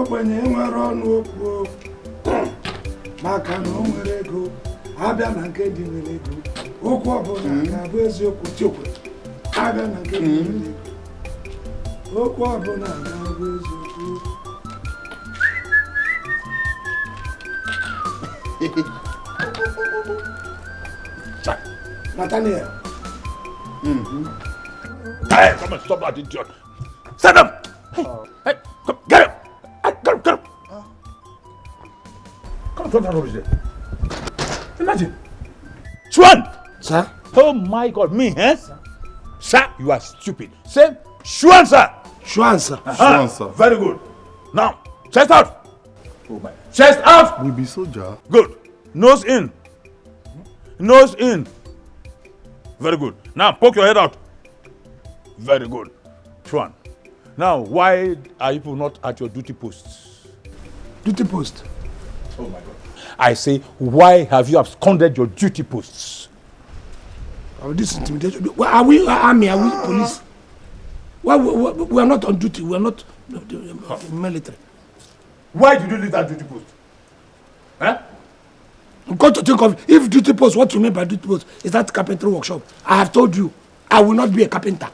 ogbenye nwere ọnụ okwu maka na o nwere ego abịa na nke dị nwere ego okwu ọbụla ga-abụ eziokwu chekwe abịa na nke dị nwere ego okwu ọbụla ga-abụ eziokwu. Nathaniel. Hey, come on, stop that idiot. Stand up. Hey, come, get up. Get up, get up. Come on, throw that rubbish there. Imagine. Swan! Sir? Oh my God, me, eh? Sir, you are stupid. Say, Swan, sir. Swan, sir. Swan, sir. Very good. Now, chest out. Oh my. Chest out. We be soldier. Good. Nose in. Nose in. Very good. Now, poke your head out. Very good. Swan. Now, why are you people not at your duty posts? Duty post? Oh my God. I say, why have you absconded your duty posts? Oh, this intimidation. Are we army? Are we police? Well, we are not on duty. We are not military. Why did you leave that duty post? Huh? I'm going to think of, if duty post, what you mean by duty post, is that carpentry workshop. I have told you, I will not be a carpenter.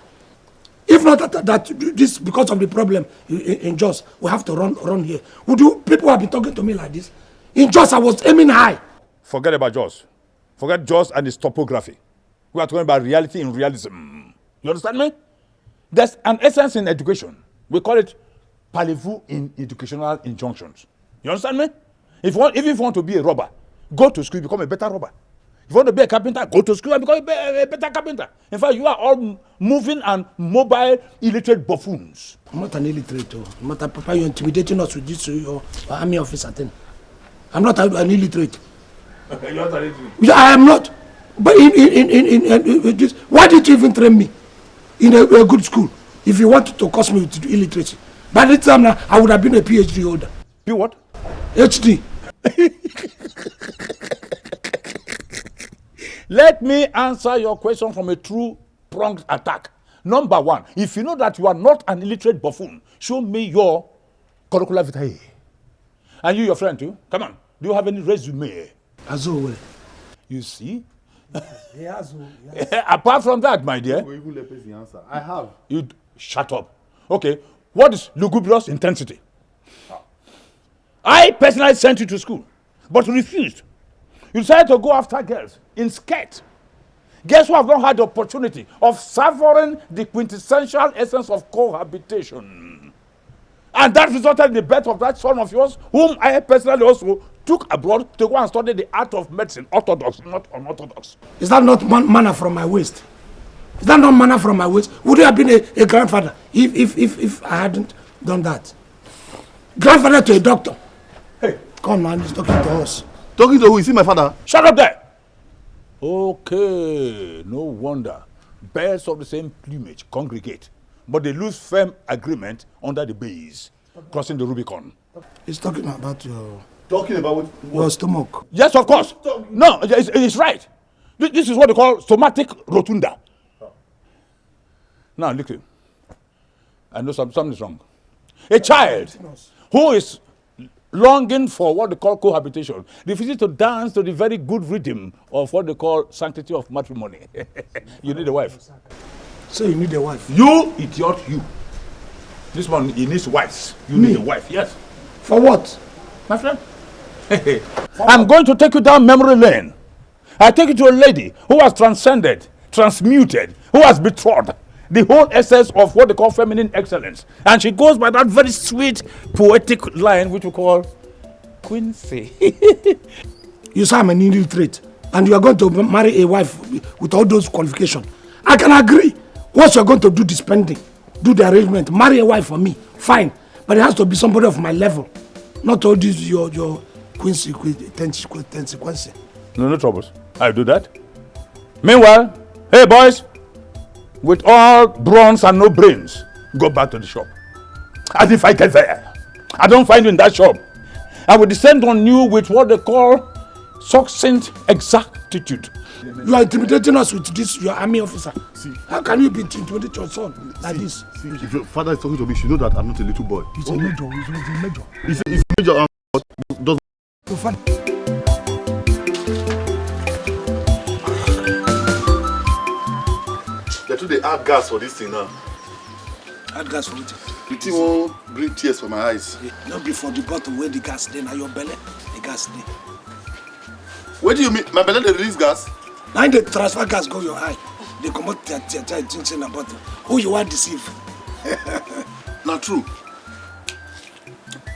If not that this, because of the problem in Jos, we have to run here. Would you, people have been talking to me like this? In Jos, I was aiming high. Forget about Jos. Forget Jos and its topography. We are talking about reality in realism. You understand me? There's an essence in education. We call it parlez-vous in educational injunctions. You understand me? If you want to be a robber, go to school, become a better robber. If you want to be a carpenter, go to school and become a better carpenter. In fact, you are all moving and mobile, illiterate buffoons. I'm not an illiterate. I'm not a papa. You're intimidating us with this your army officer thing. I'm not an illiterate. You're not an illiterate. Yeah, I am not. But in this, why did you even train me in a good school if you wanted to cause me with illiteracy? By the time now, I would have been a PhD holder. You what? HD. Let me answer your question from a two-pronged attack. Number one, if you know that you are not an illiterate buffoon, show me your curricula vitae. And you, your friend too, come on. Do you have any resume? Azo. You see? Yes. Apart from that, my dear. Even let the answer. I have. You shut up. Okay. What is lugubrious intensity? I personally sent you to school, but you refused. You decided to go after girls in skits. Guess who have not had the opportunity of savoring the quintessential essence of cohabitation? And that resulted in the birth of that son of yours, whom I personally also took abroad to go and study the art of medicine, orthodox, not unorthodox. Is that not manna from my waist? Is that not manna from my waist? Would you have been a grandfather if I hadn't done that? Grandfather to a doctor. Hey, come on, he's talking to us. Talking to who? Is he my father? Shut up there! Okay, no wonder. Birds of the same plumage congregate, but they lose firm agreement under the base, crossing the Rubicon. He's talking about your... Talking about your stomach. Yes, of course. No, it's right. This is what they call somatic rotunda. Now, look. I know something is wrong. A child who is longing for what they call cohabitation refuses to dance to the very good rhythm of what they call sanctity of matrimony. You need a wife. So you need a wife? You idiot, you. This one, he needs wives. You need a wife, yes. For what? My friend? I'm going to take you down memory lane. I take you to a lady who has transcended, transmuted, who has betrothed the whole essence of what they call feminine excellence. And she goes by that very sweet, poetic line which we call Quincy. You say I'm an illiterate, and you are going to marry a wife with all those qualifications. I can agree. Once you're going to do the spending, do the arrangement, marry a wife for me, fine. But it has to be somebody of my level. Not all this your Quincy. No troubles. I'll do that. Meanwhile, hey boys, with all bronze and no brains, go back to the shop. And if I get there, I don't find you in that shop, I will descend on you with what they call succinct exactitude. You are intimidating us with this, your army officer. See, how can you be intimidating your son like this? See, if your father is talking to me, you know that I'm not a little boy. It's a major. It's a major. It's a major. Does So fun. they do the add gas for this thing now? Add gas for it. The thing won't bring tears from my eyes. Not before the bottle where the gas then are your belly. The gas then. What do you mean? My belly they release gas? Now the transfer gas go your eye. They come out their things in a bottle. Who you want to deceive? Not true.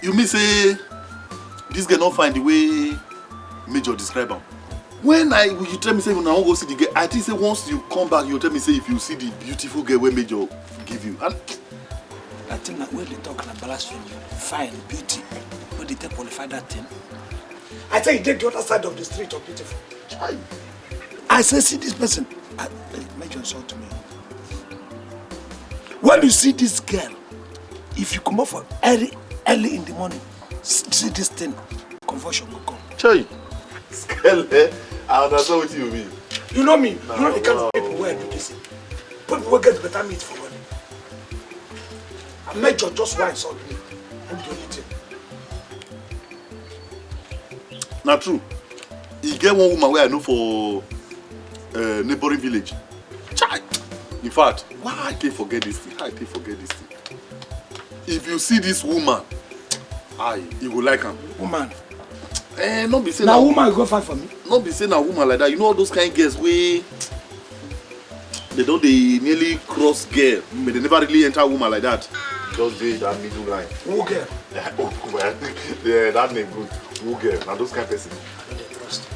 You mean say this girl not find the way Major describe him? When you tell me say when I won't go see the girl, I think say once you come back you tell me say if you see the beautiful girl where Major give you. And that thing that where they talk about blasphemy, fine, beauty, where they take qualify that thing. I say you take the other side of the street of beautiful. I say see this person. Major insult to me. When you see this girl, if you come up for early in the morning, see this thing, conversion will come. Chai, scale, I understand what you mean. You know me. No, you know the kind of people where I do this. People will get better meat for money. I Major just why insult me and do anything. Not true. He get one woman where I know for neighboring village. Chai. In fact, why I can't forget this thing? I can't forget this thing. If you see this woman, you will like her. Woman. Not be saying now woman go fight for me. Not be saying a woman like that. You know all those kind of girls where they nearly cross girl, but they never really enter a woman like that. Just be that middle line. Who girl? Yeah, that name good. Who girl? Now those kind of person. I don't trust.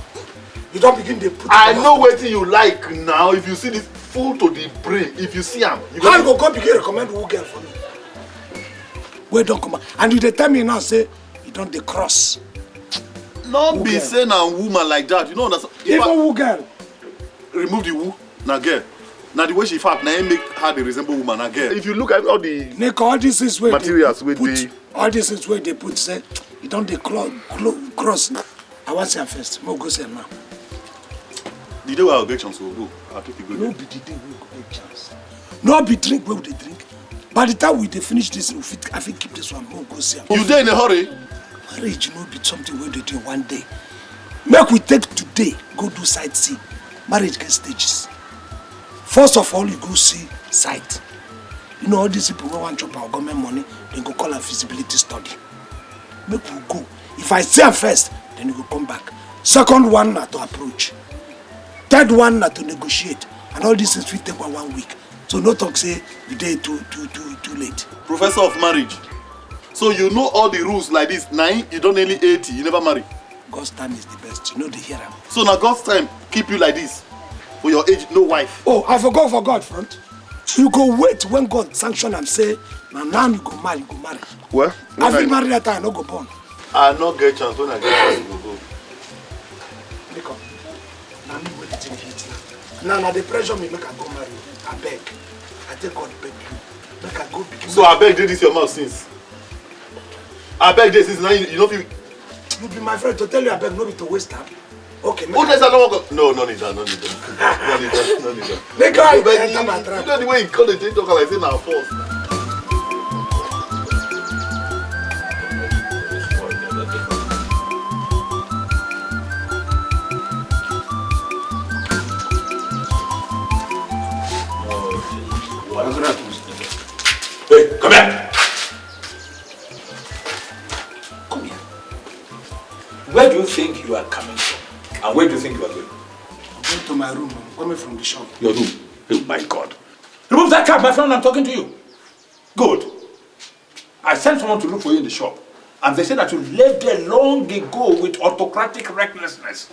You don't begin to put. I know what you like now. If you see this full to the brim, if you see him, how you go begin recommend who girl for me? Where don't come out. And you tell me now say you don't dey cross. Not who be girl? saying a woman like that. You know understand? Even who girl? Remove the who, now girl. Now the way she fat, now make her the resemble woman, now girl. If you look at all the all this is where materials with the all this is where they put say you don't dey cross. I want to say first. Mo go say now. The day we have chance will go. I'll take you go. No be the day we go get chance. No be drink where we dey drink. By the time we dey finish this, I fit keep this one. Mo go say. You dey in a hurry? Marriage no be something we dey do in one day. Make we take today go do sightsee. Marriage get stages. First of all, you go see site. You know all these people who want chop our government money, they go call a feasibility study. Make we go. If I see am first, then you go come back. Second one na to approach. Third one na to negotiate. And all these things will take 1 week. So no talk say you dey too late. Professor of marriage. So you know all the rules like this. 9, you don't nearly 80, you never marry. God's time is the best. You know they hear am. So now God's time keep you like this. For your age, no wife. Oh, I forgot for God front. You go wait when God sanction and say, now you go marry, Well, I feel married that time, I no go born. I not get chance when I get chance to go. Make up. Now me wait till hit now. Now the pressure me make I go marry. I beg. I take God beg you. Make I go begin. So I beg this your mouth since. I beg this since now you know if you be my friend to tell you I beg no be to waste time. Okay, oh, there's another one. No, no need that. No need that. Make God enter my trap. You know the way he call the thing talk like saying our force. Hey, come here. Come here. Where do you think you are coming from? And where do you think you are going? I'm going to my room. I'm coming from the shop. Your room? Oh my God. Remove that cap, my friend, I'm talking to you. Good. I sent someone to look for you in the shop. And they said that you left there long ago with autocratic recklessness.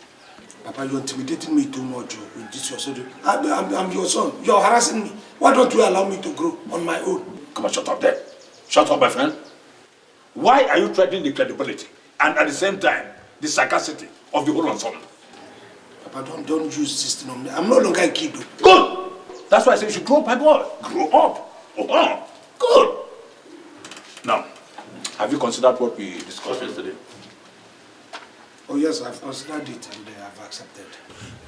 Papa, you're intimidating me too much with this your son. I'm your son. You're harassing me. Why don't you allow me to grow on my own? Come on, shut up there. Shut up, my friend. Why are you threatening the credibility and at the same time the sagacity of the whole ensemble? Papa, don't use this thing on me. I'm no longer a kid. Good. That's why I say you should grow up, my boy. Grow up. Oh, good. Now, have you considered what we discussed yesterday? Oh yes, I've considered it and I've accepted.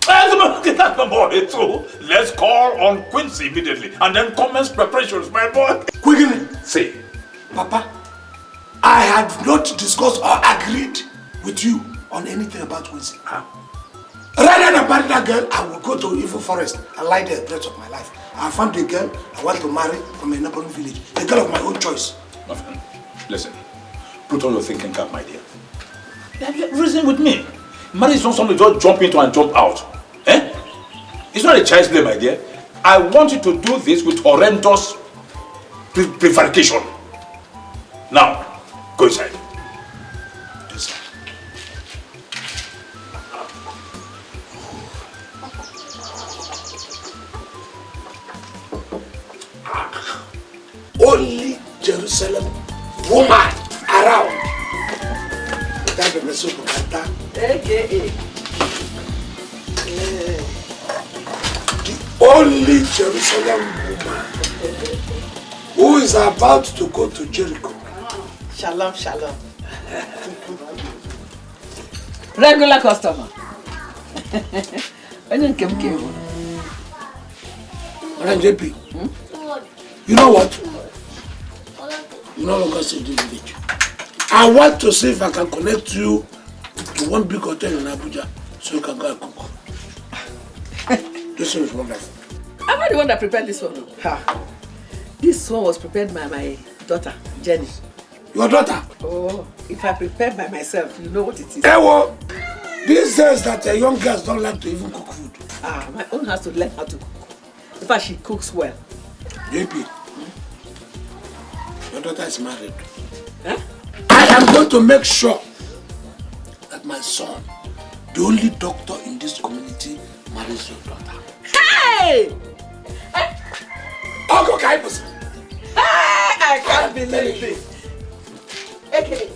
That's my boy. So let's call on Quincy immediately and then commence preparations, my boy. Quickly. Say. Papa, I had not discussed or agreed with you on anything about Quincy. Huh? Rather than marry that girl, I will go to evil forest and lie there the rest of my life. I found a girl I want to marry from a neighboring village. A girl of my own choice. My friend, listen. Put on your thinking cap, my dear. Reason with me. Marriage is not something to just jump into and jump out. Eh? It's not a child's play, my dear. I want you to do this with horrendous prevarication. Now, go inside. Yes, sir. Only Jerusalem woman around. That the message of Kata. AKA. The only Jerusalem woman who is about to go to Jericho. Shalom, shalom. Regular customer. Nkem Owoh. Madam JP, you know what? You no longer see the village. I want to see if I can connect you to one big hotel in Abuja so you can go and cook. This one is wonderful. I'm not the one that prepared this one. Ha. This one was prepared by my daughter, Jenny. Your daughter? Oh, if I prepare by myself, you know what it is. Ewo, this says that young girls don't like to even cook food. Ah, my own has to learn how to cook. In fact, she cooks well. JP, your daughter is married. Huh? I am going to make sure that my son, the only doctor in this community, marries your daughter. Hey! Uncle Kaibus. Hey! I can't believe it. Okay.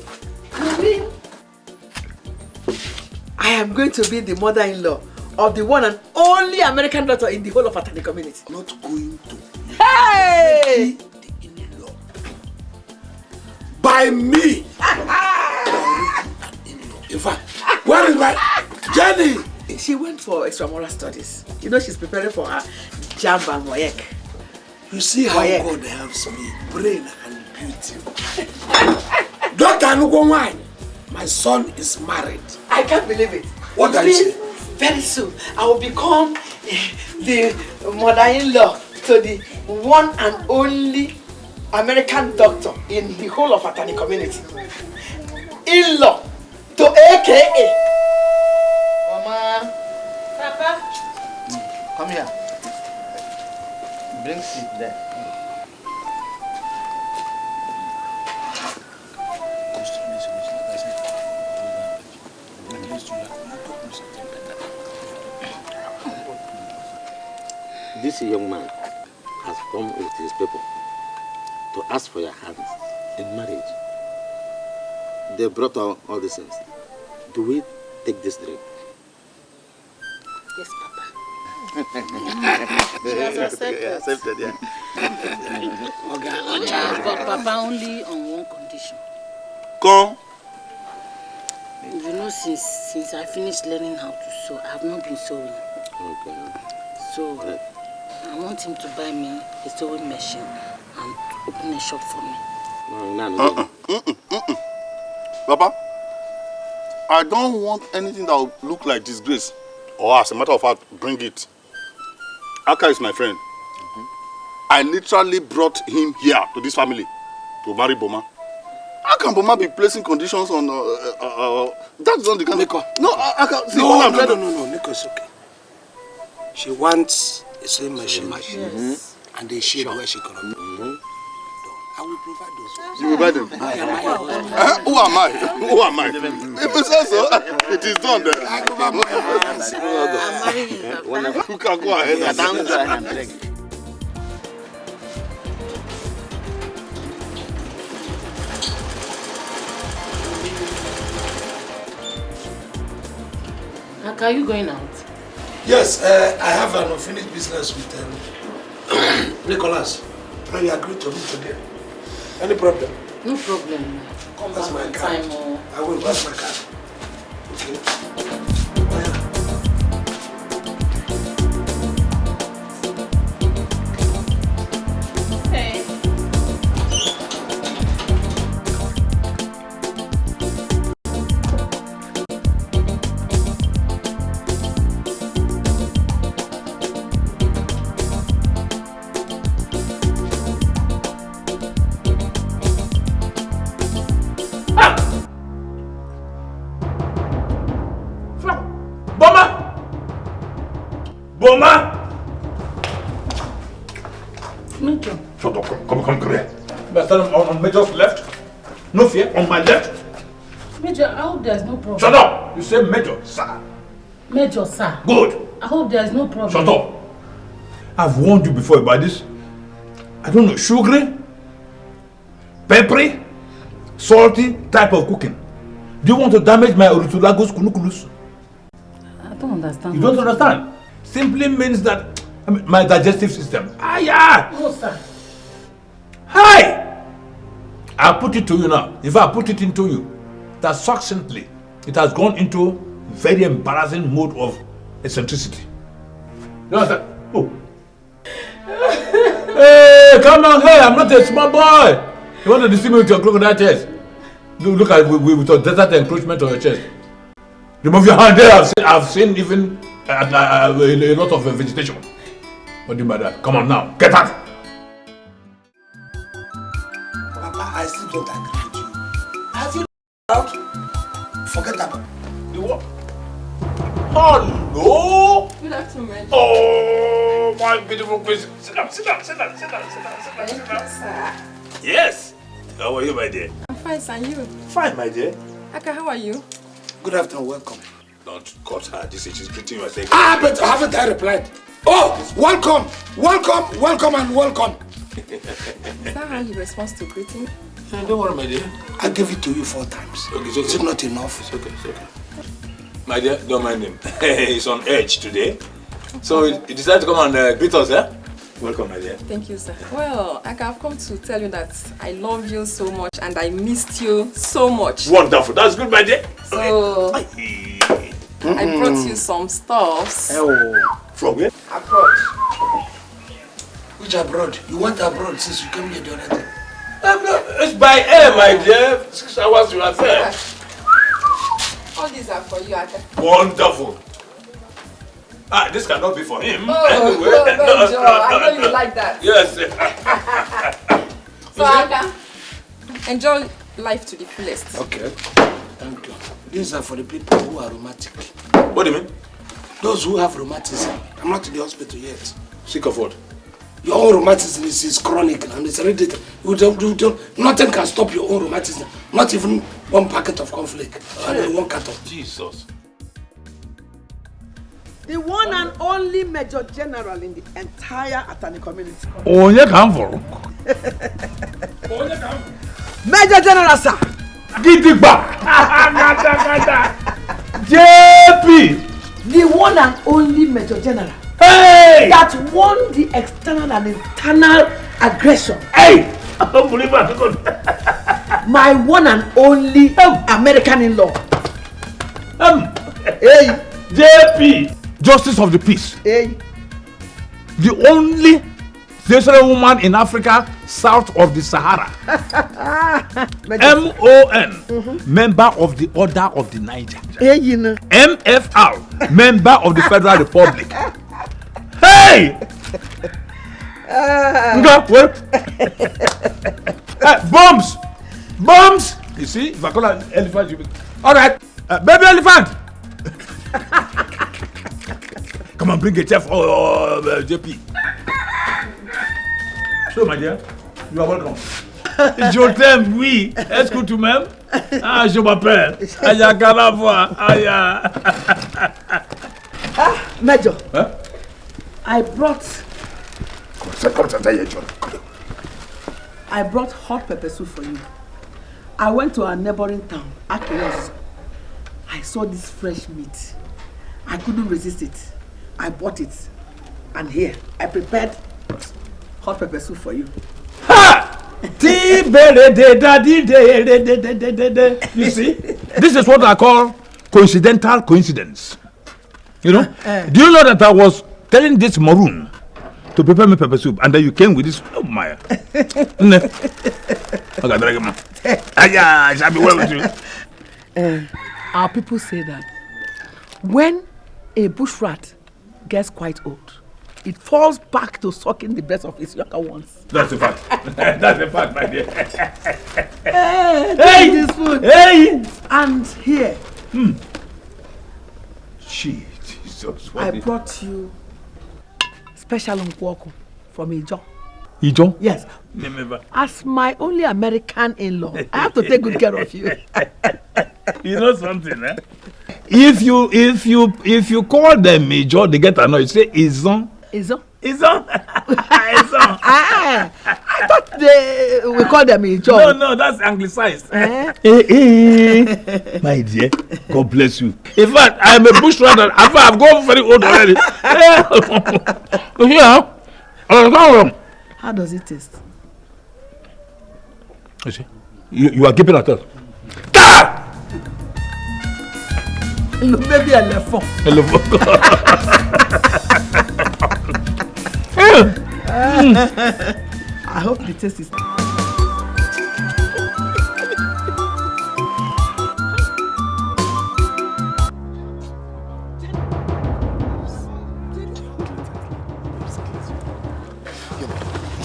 I am going to be the mother-in-law of the one and only American daughter in the whole of Atani community. Not going to. Hey! The in-law. By me. In fact, where is my Jenny? She went for extramural studies. You know she's preparing for her JAMB and WAEC. You see how God helps me, brain and beauty. Dr. Anugo, my son is married. I can't believe it. What are you saying? Very soon, I will become the mother-in-law to the one and only American doctor in the whole of Atani community. In-law to AKA. Mama. Papa. Come here. Bring seat there. This young man has come with his people to ask for your hands in marriage. They brought all these things. Do we take this drink? Yes, Papa. She has accepted. Accepted, yeah. But Papa, only on one condition. Come. You know, since I finished learning how to sew, I have not been sewing. Okay. So I want him to buy me a sewing machine and open a shop for me. Papa, I don't want anything that will look like disgrace. Or as a matter of fact, bring it. Aka is my friend. I literally brought him here to this family to marry Boma. How can Boma be placing conditions on... that's not the kind Nico. of... No, Aka... See, No, Nico is okay. She wants a sewing machine. Yes. And a shade where she can I will provide those. You will buy them? Who am I? Who am I? If it says so, it is done there. I'm marrying you, Papa. You can go ahead and drink. Are you going out? Yes, I have an unfinished business with Nicholas. You agreed to meet today. Any problem? No problem. Come That's back my on card. time. Or... I will. That's my card. Okay. Major. Shut up. Come here. Stand on Major's left. No fear. On my left. Major, I hope there's no problem. Shut up. You say Major, sir. Major, sir. Good. I hope there's no problem. Shut up. I've warned you before about this. I don't know, sugary, peppery, salty type of cooking. Do you want to damage my orutulagos kunukulus? I don't understand. You don't understand? Simply means that my digestive system. No, sir. Hi! I'll put it to you now. If I put it into you, that succinctly, it has gone into very embarrassing mode of eccentricity. You understand? Oh. Hey, come on, hey, I'm not a small boy. You want to deceive me with your crocodile chest? Look at with your desert encroachment on your chest. Remove your hand there. I've seen even a lot of vegetation. What do you mean by that? Come on now, get out. Papa, I still don't agree with you. Have you out? Forget about The what? Oh no! Good afternoon. Oh, my beautiful queen. Sit down. Yes. How are you, my dear? I'm fine, sir. And you? Fine, my dear. Aka, how are you? Good afternoon, welcome. Don't cut her. This is she's greeting you. I say. But haven't I replied? Oh, welcome, and welcome. Is that how you respond to greeting? Don't worry, my dear. I gave it to you 4 times. Okay, it's okay. Is it not enough? It's okay. My dear, don't mind him. He's on edge today. So he decided to come and greet us, eh? Welcome, my dear. Thank you, sir. Well, Aka, I've come to tell you that I love you so much and I missed you so much. Wonderful. That's good, my dear. So, Okay. I brought you some stuffs. Oh. From where? Abroad. Which abroad? You went abroad since you came here the other day. It's by air, my dear. 6 hours you are there. All these are for you, Aka. Wonderful. This cannot be for him. Oh, anyway. Major, I know you like that. Yes. So, Aka, enjoy life to the fullest. Okay. Thank you. These are for the people who are rheumatic. What do you mean? Those who have rheumatism. I'm not in the hospital yet. Sick of what? Your own rheumatism is chronic and it's hereditary. Nothing can stop your own rheumatism. Not even 1 packet of cornflake. I mean 1 carton. Jesus. The one and only Major General in the entire Atani community. Onye Kamforo. Major General, sir. Gidigba. JP. The one and only Major General. Hey! That won the external and internal aggression. Hey! Unbelievable. My one and only American in-law. Hey! JP. Justice of the Peace. Hey! The only Israeli woman in Africa south of the Sahara. MON, member of the Order of the Niger. Hey, you know. MFR, member of the Federal Republic. Hey! Bombs! Bombs! You see, if I call an elephant, you be... All right, baby elephant! Come on, bring a chef or JP. So, my dear, you are welcome. It's your time, oui. Est-ce que tu m'aimes? Ah, je m'appelle. Aya Kalavoa. Aya. Major. Huh? I brought hot pepper soup for you. I went to our neighboring town, Hayez. I saw this fresh meat. I couldn't resist it. I bought it. And here, I prepared hot pepper soup for you. Ha! You see, this is what I call coincidental coincidence. You know? Do you know that I was telling this maroon to prepare me pepper soup and then you came with this? Oh my. Okay, I shall be well with you. Our people say that when a bush rat gets quite old, it falls back to sucking the breast of its younger ones. That's a fact. That's a fact, my dear. Hey, this food. Hey! And here, Jesus. I brought you special nkwoku from Ijo. Ijo? Yes. Remember. As my only American in-law, I have to take good care of you. You know something, eh? If you call them Major, they get annoyed. Say Izon. Izon? Izon. Izon. I thought we call them Major. No, that's anglicized. Eh? My dear, God bless you. In fact, I am a bushranger. I've gone very old already. Yeah. How does it taste? You see, you are keeping at us. Maybe a elephant. I hope the taste is.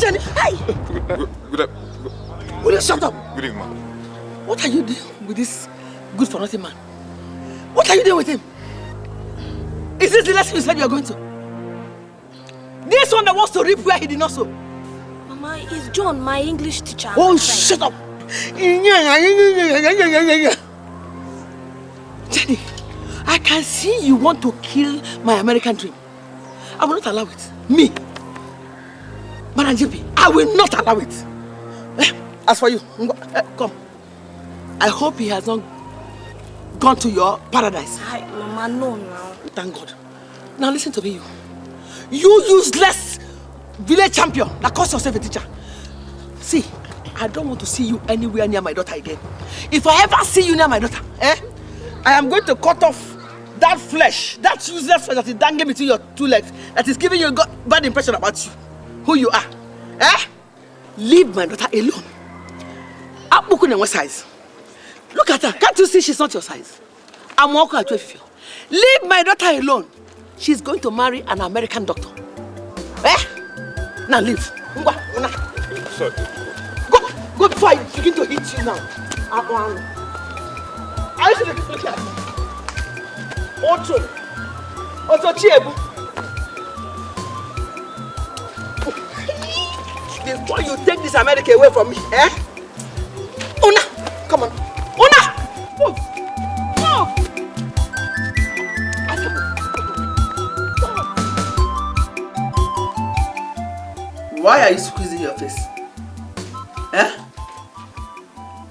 Jenny, hey! Will you shut up? Good evening, man. What are you doing with this good for nothing man? What are you doing with him? Is this the lesson you said you are going to? This one that wants to reap where he did not sow. Mama, it's John, my English teacher. Oh, shut up! Jenny, I can see you want to kill my American dream. I will not allow it. Me, Madam JP, I will not allow it. As for you, come. I hope he has not gone to your paradise. Hi, Mama, no. Thank God. Now listen to me, you useless village champion that calls yourself a teacher. See, I don't want to see you anywhere near my daughter again. If I ever see you near my daughter, I am going to cut off that flesh, that useless flesh that is dangling between your two legs, that is giving you a bad impression about you, who you are. Leave my daughter alone. What size? Look at her. Can't you see she's not your size? I'm walking at Achu. Leave my daughter alone. She's going to marry an American doctor. Now leave. Sorry. Go before I begin to hit you now. I used to look at Ocho Chiebu. Before you take this America away from me, Una, come on. Una! Move! Move! Why are you squeezing your face?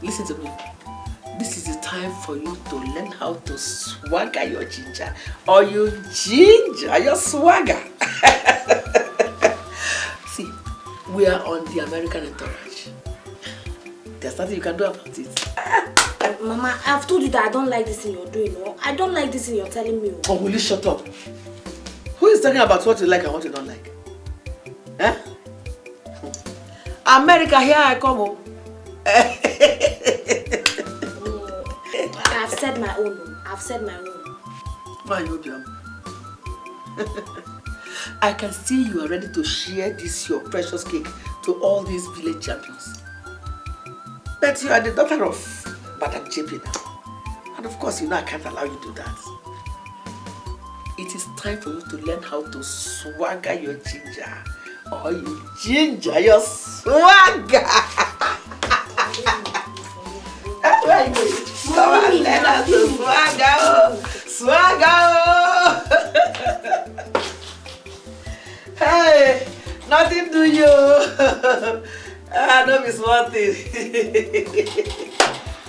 Listen to me. This is the time for you to learn how to swagger your ginger. Or you ginger your swagger. See, we are on the American entourage. There's nothing you can do about it. Mama, I've told you that I don't like this thing you're doing. No? I don't like this thing you're telling me. Oh, will you shut up? Who is talking about what you like and what you don't like? America, here I come. I've said my own. Why you doing? I can see you are ready to share this your precious cake to all these village champions. But you are the daughter of Madam JP now. And of course, you know I can't allow you to do that. It is time for you to learn how to swagger your ginger. Or you ginger your swagger. Where are you going? Come on, learn how to swagger. Hey, nothing to you. Don't be smarting.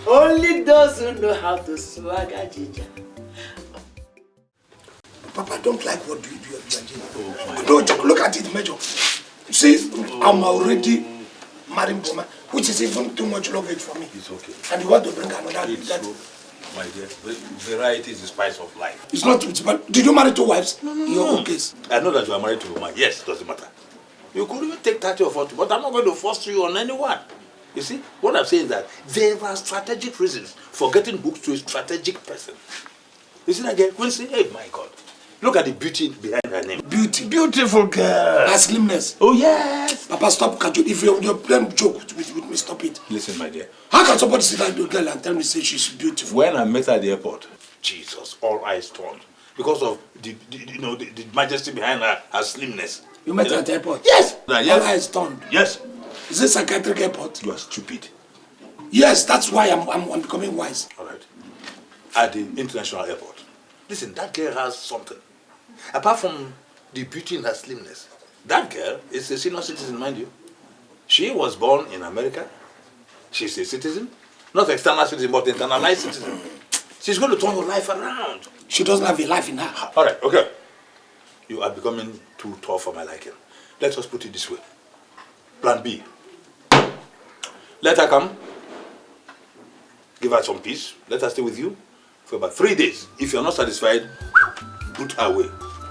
Only those who know how to swagger ginger. Papa, don't like what you do. Don't look at it, Major. See, I'm already married woman, which is even too much luggage for me. It's okay. And you want to bring another? My dear, variety is the spice of life. It's not true, but did you marry two wives? No. In your own case. I know that you are married to a woman. Yes, doesn't matter. You could even take 30 or 40, but I'm not going to force you on anyone. You see, what I'm saying is that there are strategic reasons for getting hooked to a strategic person. You see that girl? When you say, hey, my God, look at the beauty behind her name. Beauty. Beautiful girl. Her slimness. Oh, yes. Papa, stop, Kaju. If you're playing joke with me, stop it. Listen, my dear. How can somebody sit down with a girl and tell me say she's beautiful? When I met her at the airport, Jesus, all eyes turned. because of the majesty behind her slimness. You met her at the airport? Yes. Yes. All eyes turned. Yes. Is this a psychiatric airport? You are stupid. Yes, that's why I'm becoming wise. All right. At the international airport. Listen, that girl has something. Apart from the beauty in her slimness, that girl is a senior citizen, mind you. She was born in America. She's a citizen. Not external citizen, but internalized citizen. She's going to turn your life around. She doesn't have a life in her. All right, okay. You are becoming too tall for my liking. Let us put it this way. Plan B. Let her come. Give her some peace. Let her stay with you for about 3 days. If you're not satisfied, put her away.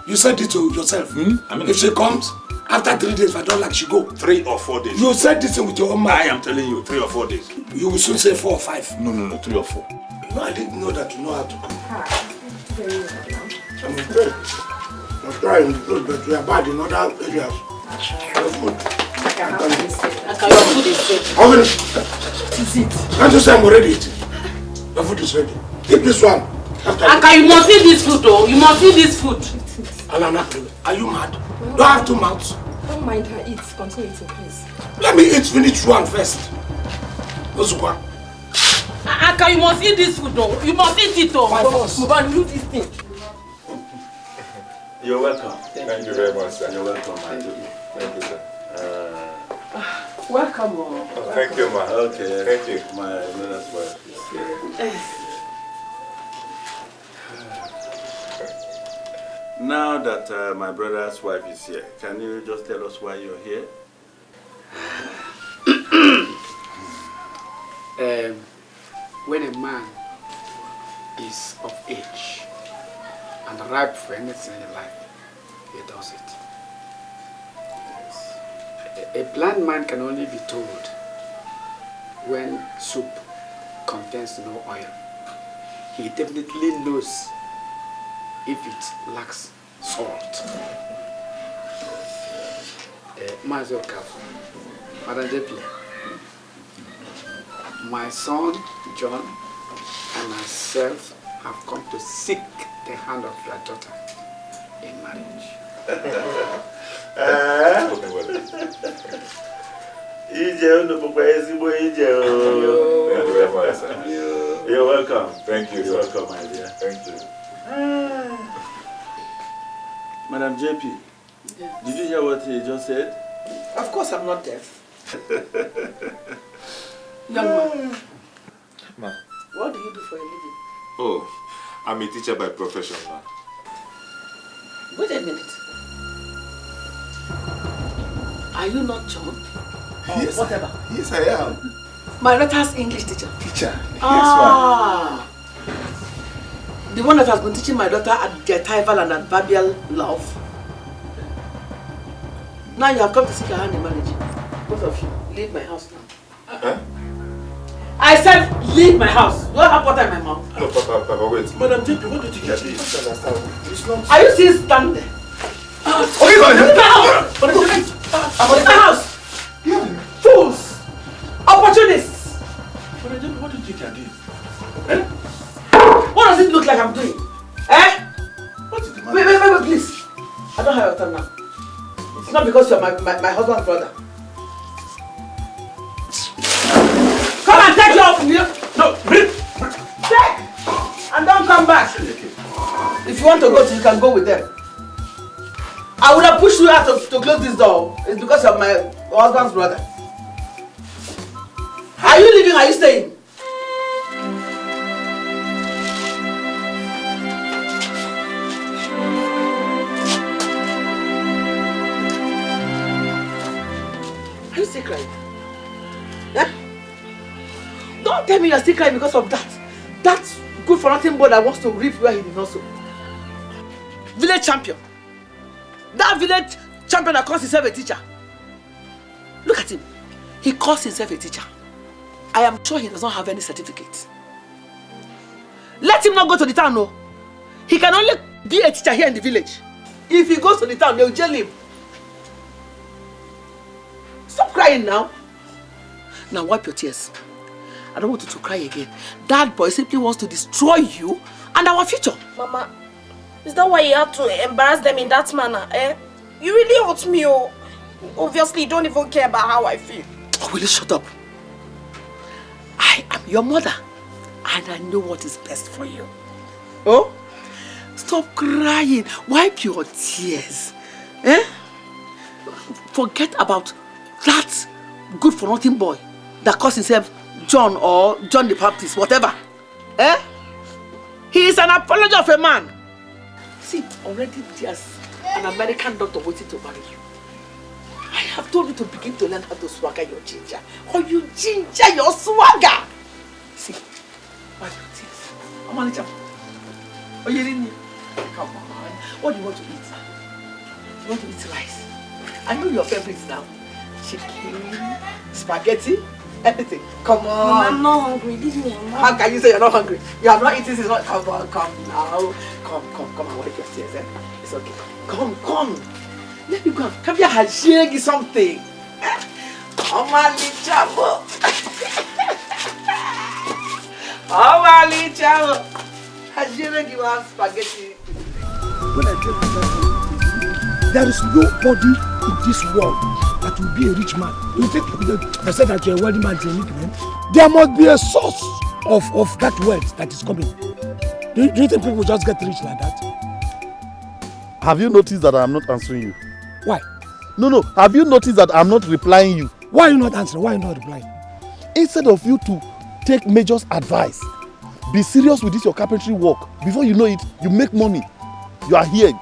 You said it to yourself. If she comes, after 3 days, if I don't like, she go. 3 or 4 days. You said this with your own mouth. I am telling you, 3 or 4 days. You will soon say 4 or 5. No, 3 or 4. No, I didn't know that you know how to cook. I'm afraid. I'm trying to cook, but we are bad in other areas. Your food. Your food is ready. How many? Is it? Can't you say I'm already eating? Your food is ready. Keep this one. Aka, you must eat this food, though. You must eat this food. Alana, are you mad? Do I have 2 mouths? Don't mind her, eat. Continue eating, please. Let me eat finish one first. Ozukwa. Aka, you must eat this food, though. You must eat it, though. By force. Mubanu, do this thing. You're welcome. Thank you very much, sir. You're welcome, Achu. Thank you, sir. Welcome. Oh, thank you, ma. Okay. Thank you. My brother's wife is here. Now that my brother's wife is here, can you just tell us why you're here? When a man is of age and ripe for anything in life, he does it. A blind man can only be told when soup contains no oil. He definitely knows if it lacks salt. Mazel Kafu, Madam JP, my son John and myself have come to seek the hand of your daughter in marriage. You're welcome. Thank you, You're sir. welcome, my dear. Thank you. Madam JP, Yes. did you hear what he just said? Of course I'm not deaf. Young man, Ma. what do you do for a living? Oh, I'm a teacher by profession, ma. Wait a minute. Are you not John? Or Yes, whatever? Yes, I am. My daughter's English teacher. Teacher. Ah. The one that has been teaching my daughter adjectival and adverbial love. Now you have come to seek her hand in marriage. Both of you, leave my house now. Huh? I said leave my house. Do I have water in my mouth? No, Papa, wait. Madam JP, what do you think you're doing? It's not. Are you still standing there? Okay, go ahead. Leave my house! Leave my house! Fools! Opportunists! Madam JP, what do you think you're doing? Eh? What does it look like I'm doing? Eh? What is the matter? Wait, please. I don't have your time now. It's not because you're my husband's brother. Come and take your... No, take! And don't come back. If you want to go, you can go with them. I would have pushed you out to close this door. It's because you're my husband's brother. Are you leaving? Are you staying? Are you still crying? Yeah? Don't tell me you're still crying because of that. That good for nothing boy that wants to reap where he did not sow. Village champion. That village champion that calls himself a teacher. Look at him. He calls himself a teacher. I am sure he does not have any certificate. Let him not go to the town, no. He can only be a teacher here in the village. If he goes to the town, they'll jail him. Stop crying now. Now wipe your tears. I don't want you to cry again. That boy simply wants to destroy you and our future. Mama, Is that why you had to embarrass them in that manner, eh? You really hurt me, oh. Obviously, you don't even care about how I feel. Oh, will you shut up? I am your mother, and I know what is best for you. Oh? Stop crying. Wipe your tears. Eh? Forget about that good-for-nothing boy that calls himself John or John the Baptist, whatever. Eh? He is an apology of a man. See, already there's an American doctor waiting to marry you. I have told you to begin to learn how to swagger your ginger. Or you ginger your swagger. See, wipe your tears. I'm on the job. Oh, you didn't? Come on. What do you want to eat? You want to eat rice? I know your favorites now. Chicken, spaghetti, everything. Come on. Mama, I'm not hungry. Leave me alone. How can you say you're not hungry? You have not eaten since not. Come on, come now. Come and wipe your tears, eh? It's okay. Come. Let me go. Come here, I'll share you something. Come on, Lichamo. Come on, Lichamo. I'll share you one spaghetti. When I tell you that there is nobody in this world that will be a rich man. You think I said that you're a wealthy man is a rich man? There must be a source of that wealth that is coming. Do you think people just get rich like that? Have you noticed that I am not answering you? Why? No. Have you noticed that I am not replying you? Why are you not answering? Why are you not replying? Instead of you to take Major's advice, be serious with this your carpentry work. Before you know it, you make money. You are here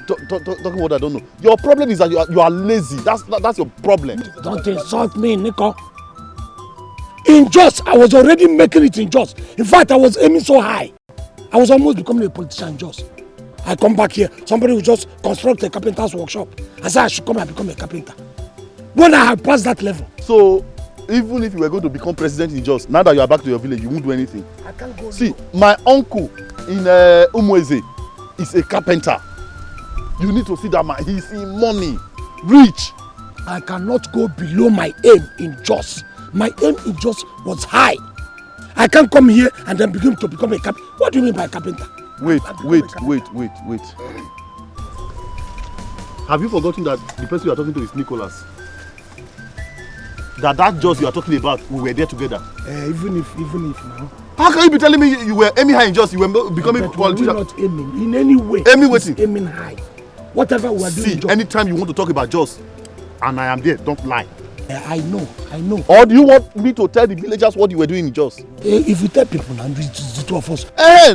talking what I don't know. Your problem is that you are lazy. That's your problem. Don't insult me, Nico. In Jos, I was already making it in Jos. In fact, I was aiming so high. I was almost becoming a politician in Jos. I come back here, somebody will just construct a carpenter's workshop. I said I should come and become a carpenter. When I have passed that level. So, even if you were going to become president in Jos, now that you are back to your village, you won't do anything. I can't go. See, my uncle in Umweze is a carpenter. You need to see that man. He's in money, rich. I cannot go below my aim in Jos. My aim in Jos was high. I can't come here and then begin to become a carpenter. What do you mean by carpenter? Wait. Have you forgotten that the person you are talking to is Nicholas? That Jos you are talking about, we were there together. Even if now. How can you be telling me you were aiming high in Jos, you were becoming a politician? We are not aiming in any way. Aiming high. Whatever we are doing. See, anytime you want to talk about Jos, and I am there, don't lie. I know. Or do you want me to tell the villagers what you were doing in Jos? If you tell people now, it's the two of us.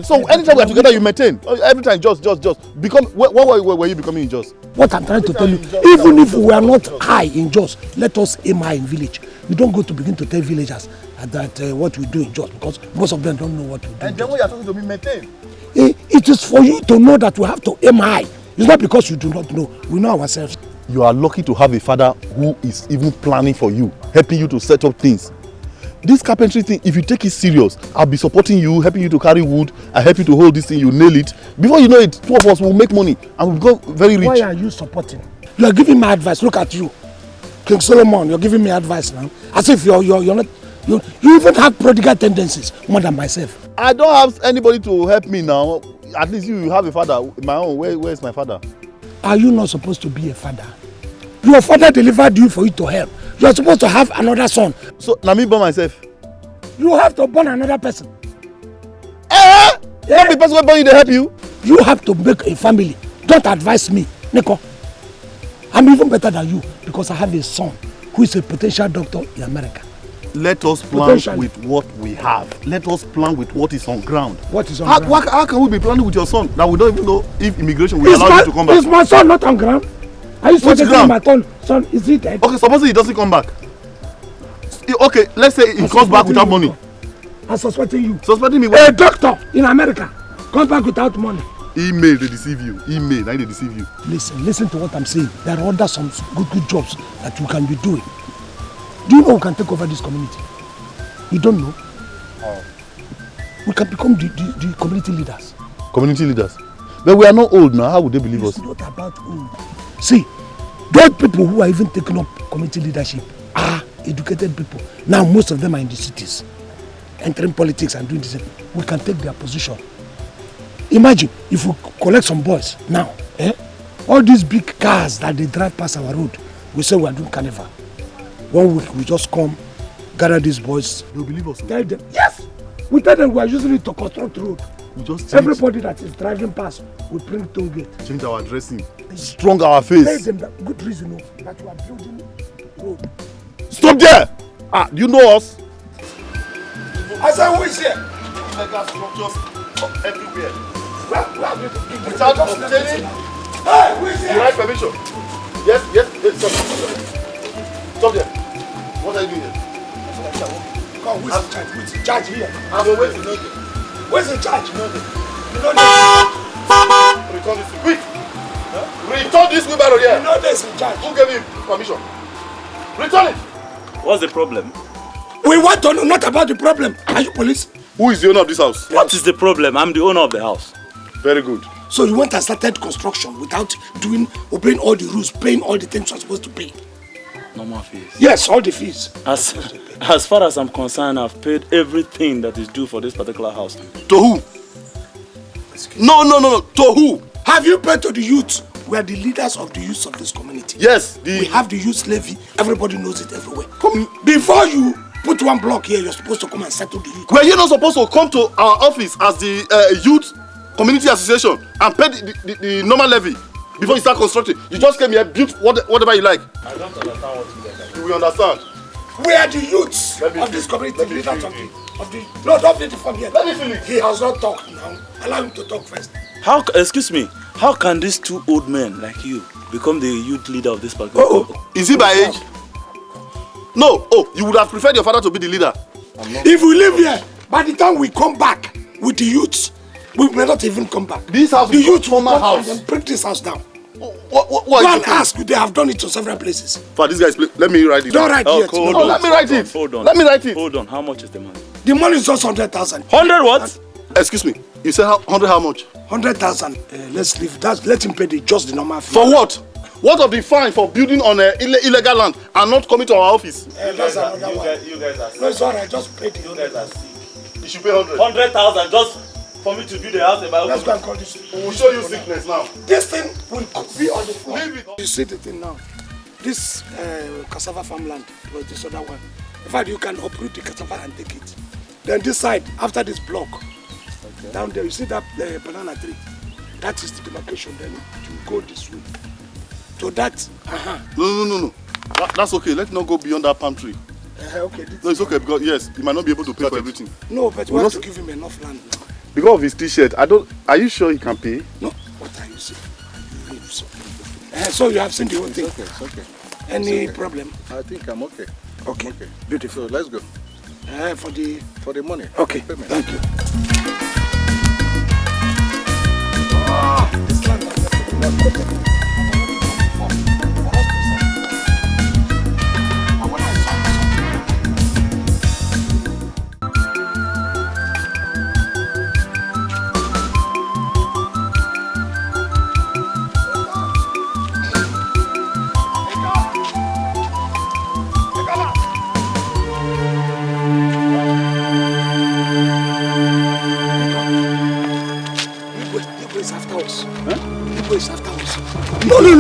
So anytime we are together, you maintain. Every time, Jos. Become. What were you becoming in Jos? What I'm trying to tell you, even if we are not high in Jos, let us aim high in village. You don't go to begin to tell villagers that what we do in Jos, because most of them don't know what we do. And then when you are talking to me, maintain. It is for you to know that we have to aim high. It's not because you do not know. We know ourselves. You are lucky to have a father who is even planning for you, helping you to set up things. This carpentry thing, if you take it serious, I'll be supporting you, helping you to carry wood, I help you to hold this thing, you nail it. Before you know it, two of us will make money and we'll go very rich. Why are you supporting? You are giving me advice. Look at you. King Solomon, you're giving me advice now. As if you're not, you even have prodigal tendencies more than myself. I don't have anybody to help me now. At least you have a father. My own, where is my father? Are you not supposed to be a father? Your father delivered you for you to help. You are supposed to have another son. So, now me by myself? You have to born another person. Not the person who born you to help you? You have to make a family. Don't advise me, Nico. I'm even better than you because I have a son who is a potential doctor in America. Let us plan with what we have. Let us plan with what is on ground. What is on ground? How can we be planning with your son that we don't even know if immigration will allow you to come back? Is my son not on ground? Are you saying my son is he dead? Okay, supposing he doesn't come back. Okay, let's say he comes back without money. I'm suspecting you. Suspecting me? A doctor in America comes back without money. Email, they deceive you. Email, they deceive you. Listen to what I'm saying. There are some good jobs that we can be doing. Do you know who can take over this community? You don't know? We can become the community leaders. Community leaders? But we are not old now. How would they believe us? It's not about old. See, those people who are even taking up community leadership are educated people. Now most of them are in the cities, entering politics and doing this. We can take their position. Imagine if we collect some boys now, all these big cars that they drive past our road, we say we are doing carnival. 1 week we just come, gather these boys. They'll believe us. Tell them, yes! We tell them we are using it to construct road. We just everybody that is driving past, we bring toll gate. Change our dressing. Strong our face. Tell them that good reason that we are building road. Stop there! Do you know us? I said, who is here? Illegal structures everywhere. Without obtaining who is here? the right permission. Yes, stop there. What are you doing here? Come, who is in charge? Who is in charge here? I'm waiting. Who is in charge? You know Return this quick. Return this wheelbarrow here. You know this in charge. Who gave him permission? Return it. What's the problem? We want to know not about the problem. Are you police? Who is the owner of this house? What is the problem? I'm the owner of the house. Very good. So you went and started construction without obeying all the rules, paying all the things you're supposed to pay? Normal fees. Yes, all the fees. As far as I'm concerned, I've paid everything that is due for this particular house. To who? No. To who? Have you paid to the youth? We are the leaders of the youth of this community. Yes. We have the youth levy. Everybody knows it everywhere. Before you put one block here, you're supposed to come and settle the youth. Were you not supposed to come to our office as the youth community association and pay the normal levy before you start constructing? You just came here, built whatever you like. I don't understand what you like. You will understand. We are the youths of this community, leaders of the... No, don't let it from here. Let me finish. He has not talked now. Allow him to talk first. Excuse me, how can these two old men like you become the youth leader of this particular Is he by age? No. You would have preferred your father to be the leader. If we live here, by the time we come back with the youths, we may not even come back. This house the is youth former will come house. and break this house down. What Go and ask. They have done it to several places. For this guy's place, let me write it. Don't write it. Let me write it. Hold on. Let me write it. Hold on. How much is the money? The money is just 100,000. 100 what? Excuse me. You say 100 how much? 100,000. Let's leave that. Let him pay just the normal fee. For what? What of the fine for building on illegal land and not coming to our office? That's another one. You guys are sick. No, it's alright. Just pay the. You guys are sick. You should pay 100. 100,000 just for me to build the house in my own. Let's go and call this. We'll show you sickness now. This thing will be on the floor. Leave it. You see the thing now. This cassava farmland, or this other one. In fact, you can uproot the cassava and take it. Then this side, after this block, down there, you see that banana tree? That is the demarcation. Then you go this way. So that, No. That's okay. Let's not go beyond that palm tree. Okay. No, it's okay because yes, he might not be able to pay for everything. No, but we have to give him enough land now. Because of his t-shirt, are you sure he can pay? No. What are you saying? So you have seen the whole thing. It's okay. Any problem? I think I'm okay. Okay. Beautiful. So let's go. For the money. Okay. Payment. Thank you. This land was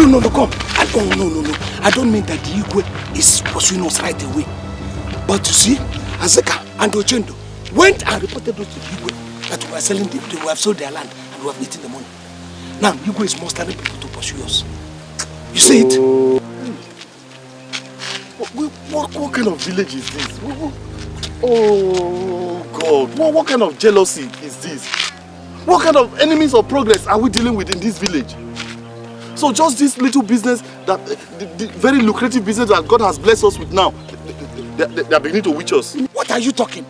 No, come. No. I don't mean that the Igwe is pursuing us right away. But you see, Azeka and Ochendo went and reported us to the Igwe that we are selling them, we have sold their land and we have eaten the money. Now, Igwe is mustering people to pursue us. You see it? What kind of village is this? Oh, God. What kind of jealousy is this? What kind of enemies of progress are we dealing with in this village? So just this little business, that the very lucrative business that God has blessed us with now, they are beginning to witch us. What are you talking?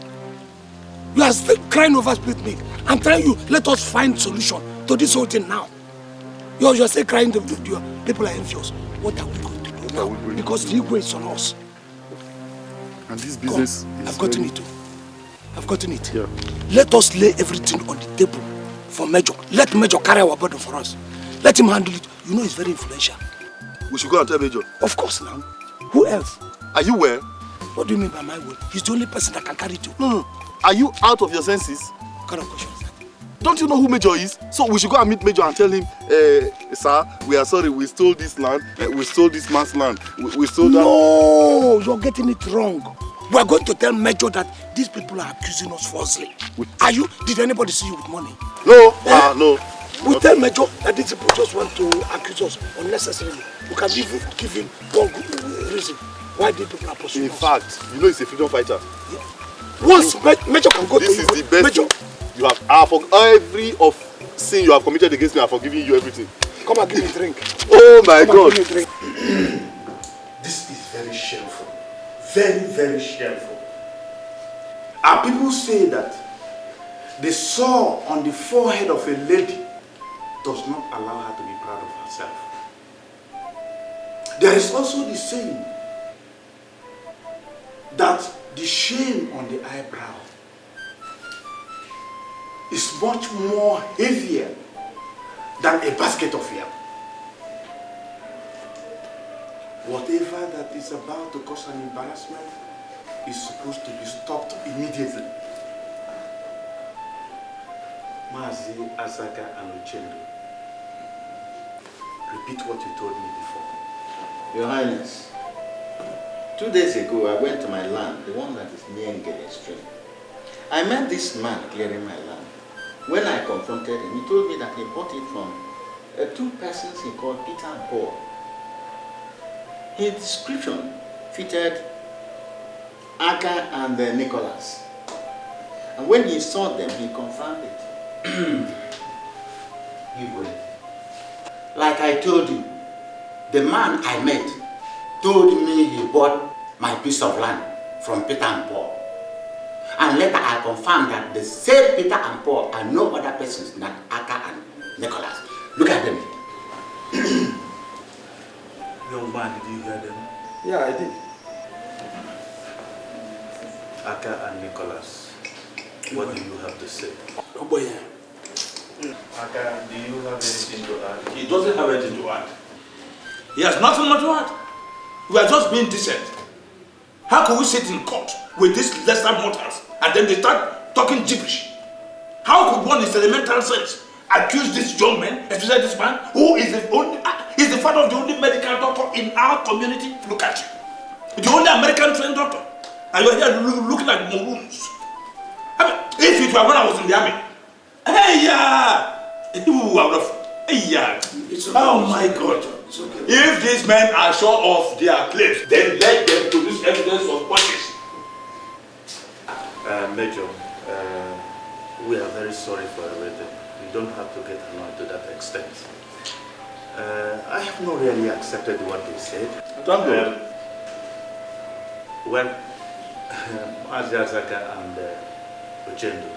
You are still crying over split milk. I'm telling you, let us find solution to this whole thing now. You're still crying, the people are envious. What are we going to do now? Because the Igwe is on us. And this business I've gotten it. I've gotten it. Yeah. Let us lay everything on the table for Major. Let Major carry our burden for us. Let him handle it. You know he's very influential. We should go and tell Major. Of course now. Who else? Are you well? What do you mean by my will? He's the only person that can carry it. No. Are you out of your senses? What kind of question is that? Don't you know who Major is? So we should go and meet Major and tell him, sir, we are sorry, we stole this land, we stole this man's land, we stole that. No, you're getting it wrong. We are going to tell Major that these people are accusing us falsely. Are you? Did anybody see you with money? No, no. We tell Major that these people just want to accuse us unnecessarily. We can even give him one good reason why these people are pursuing us. In fact, you know he's a freedom fighter. Yeah. Once Major can go to you. This is the best Major. You have for every of sin you have committed against me, I have forgiven you everything. Come and give me a drink. Oh my God. This is very shameful. Very, very shameful. Our people say that the sore on the forehead of a lady does not allow her to be proud of herself. There is also the saying that the shame on the eyebrow is much more heavier than a basket of yam. Whatever that is about to cause an embarrassment is supposed to be stopped immediately. Mazi, Azaka, and Uchendo, repeat what you told me before. Your Highness, 2 days ago I went to my land, the one that is near Ngele Stream. I met this man clearing my land. When I confronted him, he told me that he bought it from 2 persons he called Peter and Paul. His description fitted Aka and Nicholas. And when he saw them, he confirmed it. Like I told you, the man I met told me he bought my piece of land from Peter and Paul. And later I confirmed that the same Peter and Paul are no other persons than Aka and Nicholas. Look at them. Young man, did you hear them? Yeah, I did. Aka and Nicholas, what do you have to say? Oh boy. Aka, do you have anything to add? He doesn't have anything to add. He has nothing more to add. We are just being decent. How can we sit in court with these lesser mortals and then they start talking gibberish? How could one in elemental sense accuse this young man, especially this man, who is the only, is the father of the only medical doctor in our community? Look at you. The only American trained doctor. And you're here looking like maroons. I mean, if it were when I was in the army, hey, yeah. Oh my God. If these men are sure of their claims, then let them produce evidence of purchase. Major, we are very sorry for everything. You don't have to get annoyed to that extent. I have not really accepted what they said. Well, Azaka and Ochendo,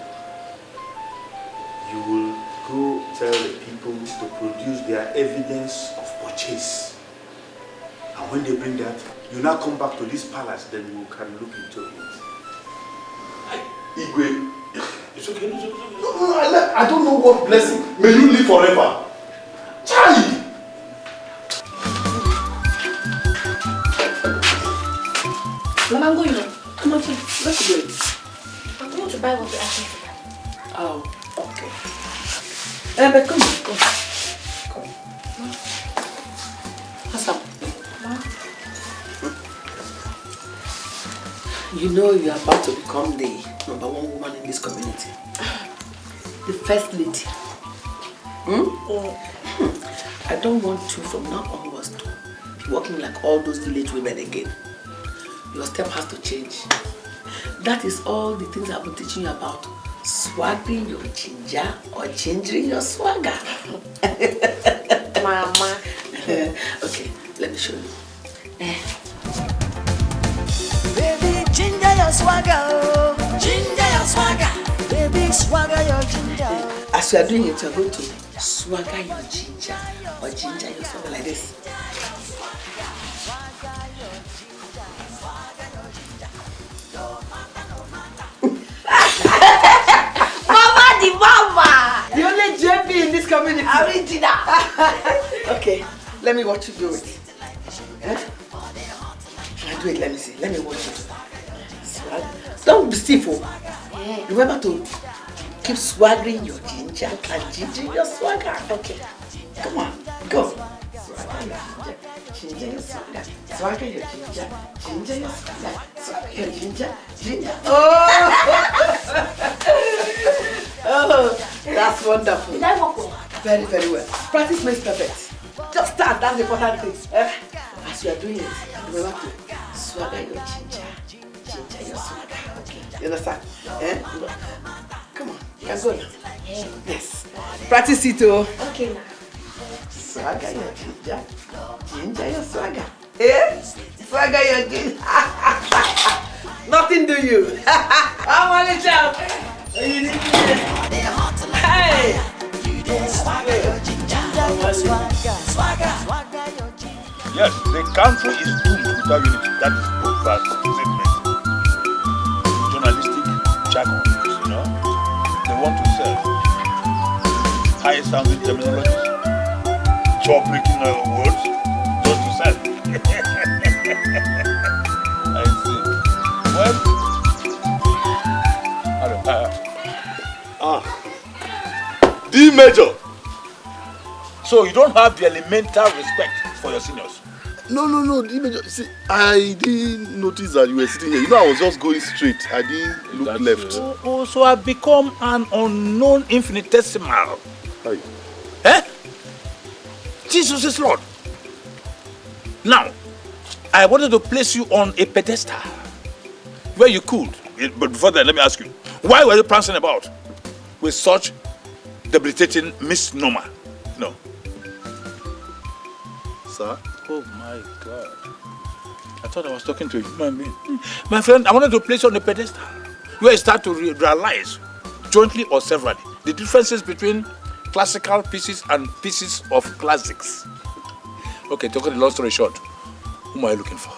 you will go tell the people to produce their evidence of purchase. And when they bring that, you now come back to this palace, then you can look into it. Igwe, it's okay. No, I don't know what blessing. May you live forever. Child! Mama, I'm going home. Come on, let's go. I'm going to buy what you're asking for. Oh, okay. But come on. What's up? You know you are about to become the #1 woman in this community. The first lady. I don't want you from now onwards to be walking like all those village women again. Your step has to change. That is all the things I've been teaching you about. Swagging your ginger or changing your swagger. Mama. Okay, let me show you. Baby, ginger your swagger, oh. Ginger your swagger. Baby, swagger your ginger. As you are doing it, you are going to swagger your ginger or ginger your swagger like this. Mama the mama! The only JP in this community. Original. Okay, let me watch you do it. Shall I do it? Let me see. Let me watch you do it. Swag. Don't be stiff. Remember to keep swaggering your ginger. ginger and ginger your swagger. Okay. Come on, go. Swagger, ginger your swagger. Swagger your ginger. Ginger your swagger. Swagger your ginger. Ginger. Oh, that's wonderful. Did I walk well? Very, very well. Practice makes perfect. Just start, that's the important thing. As you are doing it, remember to swagger your ginger. Ginger your swagger. Okay. You understand? Come on, you can go now. Yes. Practice it, oh. Okay, now. Swagger your ginger. Ginger your swagger. Swagger your ginger. Nothing do you. I'm on the job. Hey! Yes, the country is doomed without unity. That is Proverbs statement. Journalistic jargon, you know. They want to sell high sounding terminologies, jaw-breaking words, just to sell. I see. Well, D major. So you don't have the elemental respect for your seniors? No, D major. See, I didn't notice that you were sitting here. You know, I was just going straight. I didn't look left. So I've become an unknown infinitesimal. Hi. Jesus is Lord. Now, I wanted to place you on a pedestal where you could. But before that, let me ask you, why were you prancing about with such debilitating misnomer? No. Sir? Oh my God. I thought I was talking to a human being. My friend, I wanted to place you on a pedestal where you start to realize, jointly or severally, the differences between classical pieces and pieces of classics. Okay, to cut the long story short, whom are you looking for?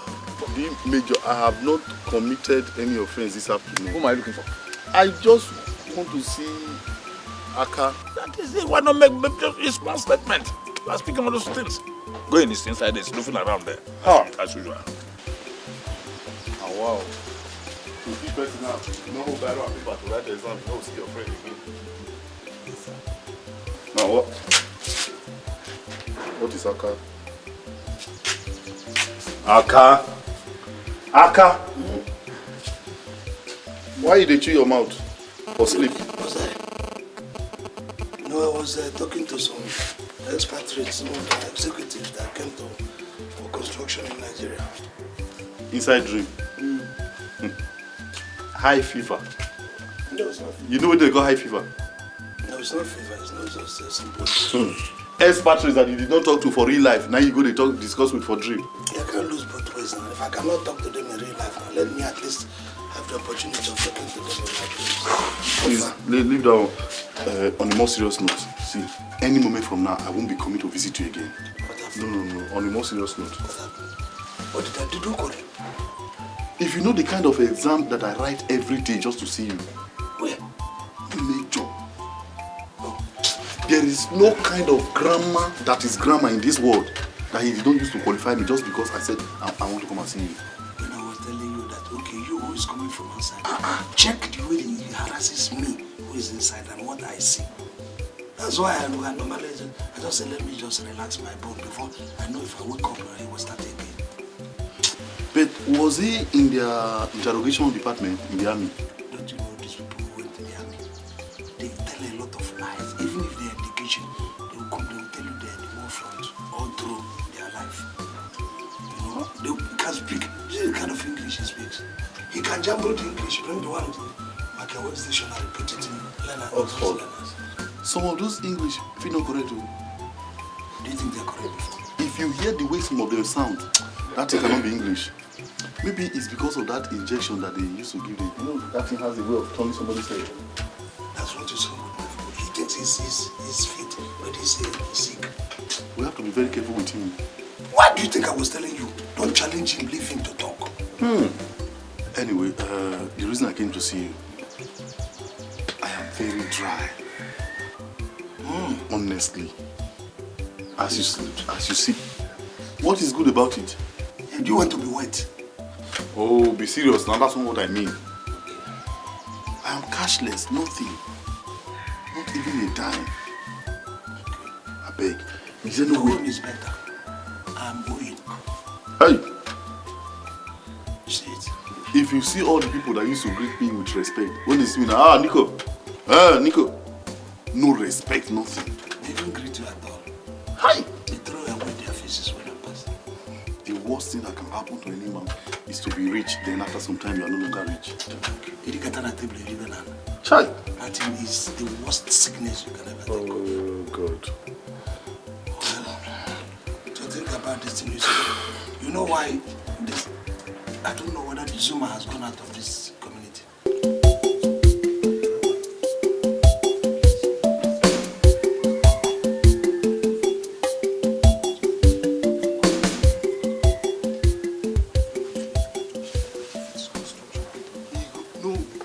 D major, I have not committed any offense this afternoon. Whom are you looking for? I just want to see Aka. That is it. Why not make a small statement? You are speaking of those things. Go in this inside, there's nothing around there. As usual. Oh, wow. You keep better now. No better on people to write the exam. You don't see your friend again. Now what? What is Aka? Aka? Why did they chew your mouth? For sleep? Was I? No, I was talking to some expatriates, some executives that came to for construction in Nigeria. Inside dream? High fever? No, it's not fever. You know what they call high fever? No, it's not fever. It's not just a simple. Expatriates that you did not talk to for real life, now you go to discuss with for dream. I can't lose both ways now. If I cannot talk to them in real life now, let me at least have the opportunity of talking to them in my dreams. Please, leave that one. On a more serious note, see, any moment from now, I won't be coming to visit you again. No. On a more serious note. What did I do, Corey? If you know the kind of exam that I write every day just to see you. Where? Major. There is no kind of grammar that is grammar in this world that he did not use to qualify me just because I said I want to come and see you. When I was telling you that, okay, you who is coming from outside, check the way he harasses me, who is inside, and what I see. That's why I normally I just say, let me just relax my bone before I know if I wake up, he will start again. But was he in their interrogation department in the army? Don't you know these people who went to the army? They tell a lot of lies. Even if they're in education, they will come, they will tell you they're in the war front all through their life. You know, they can speak. You see the kind of English he speaks. He can jumble the English, bring the one like a Webster's dictionary, put it in Oxford. Some of those English feel not correct. Do you think they're correct before? If you hear the way some of them sound, that thing cannot be English. Maybe it's because of that injection that they used to give them. You know, that thing has a way of turning somebody's head. That's what is wrong with my food. He thinks he's fit, but he's sick. We have to be very careful with him. What do you think I was telling you? Don't challenge him, leave him to talk. Anyway, the reason I came to see you, I am very dry. Honestly. As you see. What is good about it? Do you want to be wet? Oh, be serious now. That's not what I mean. I am cashless, nothing. Not even a dime. I beg. Is there The no way? one is better. I'm going. Hey! See it? If you see all the people that used to greet me with respect, when they see me now, ah, Nico. No respect, nothing. They don't greet you at all. Hi! They throw away their faces when I pass. The worst thing that can happen to any man is to be rich, then after some time you are no longer rich. Chai! That thing is the worst sickness you can ever think of. Oh, God. Well, to think about this thing, you know why this? I don't know whether the Zuma has gone out of this community.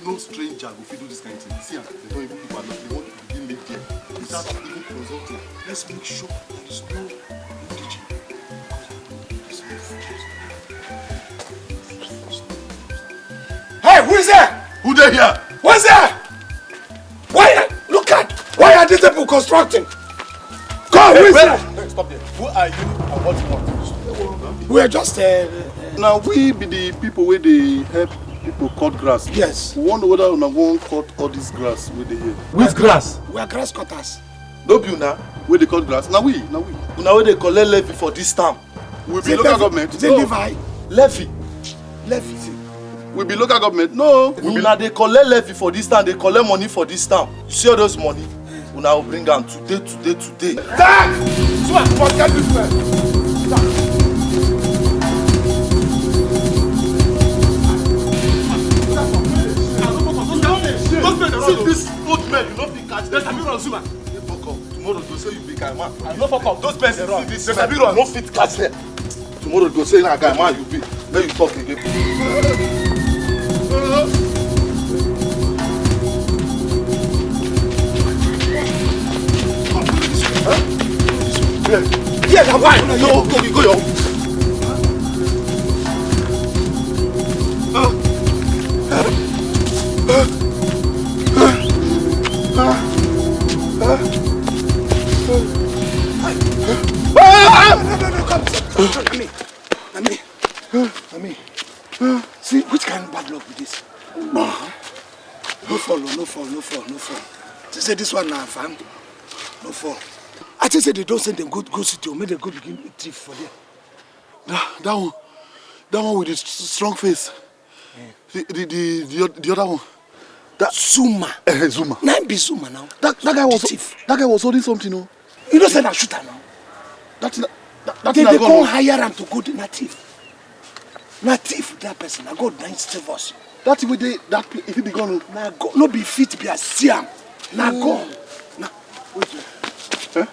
No stranger will do this kind of thing. See, they don't even people are not, they want to begin live there without even consulting. Let's make sure there is no indigene. Hey, who is there? Who there here? What's there? Why are these people constructing? Come, who is there? Hey, stop there. Who are you and what you want? We are just now we be the people where they help people cut grass. Yes. We wonder whether we won't cut all this grass with the here. Which grass? We are grass cutters. No be now where they cut grass. Now we. Now where they collect levy for this town. We be local government. Is it Levi? Levy. We be local government. No. We be now they collect levy for this town. They collect money for this town. You see all those money? We now bring them today. Stop! Suma, forget this man. Stop. See this old man, you don't think catch them. There's a mirror on Zuma. Hey, fuck up. Tomorrow go say you be guy man. I no fuck up. Those men see this. There's a mirror, no fit catch them. Tomorrow go say na guy man you be. Then you talk again. Yeah, now why? No, go yo. Nami. See, which kind of bad luck with this? No fall. They say this one now, fam. No fall. I just say they don't send them go city, make them go begin thief for them. That one with the strong face. Yeah. The other one. That Zuma. Zuma. Nine be Zuma now. That guy was thief. That guy was holding something, no? You don't say that shooter now. They can't hire him to go to native. Native that person. I go nine save us. That's where if he be gone. Now go no be fit be a siam. Now go. Now wait. Huh?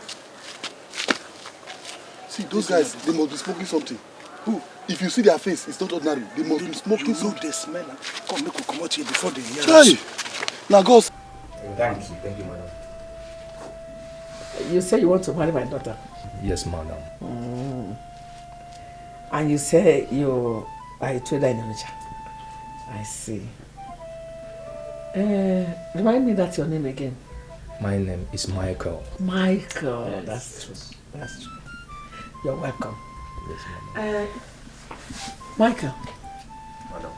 See those guys, they must be smoking something. Who? If you see their face, it's not ordinary. They must be smoking something. They smell. Come make we come out here before they hear us. Now go. Thank you, madam. You say you want to marry my daughter? Yes, madam. And you say you are a trader in Onitsha. I see. Remind me that's your name again. My name is Michael. Michael, yes. That's true. You're welcome. Yes, madam. Michael. Madam.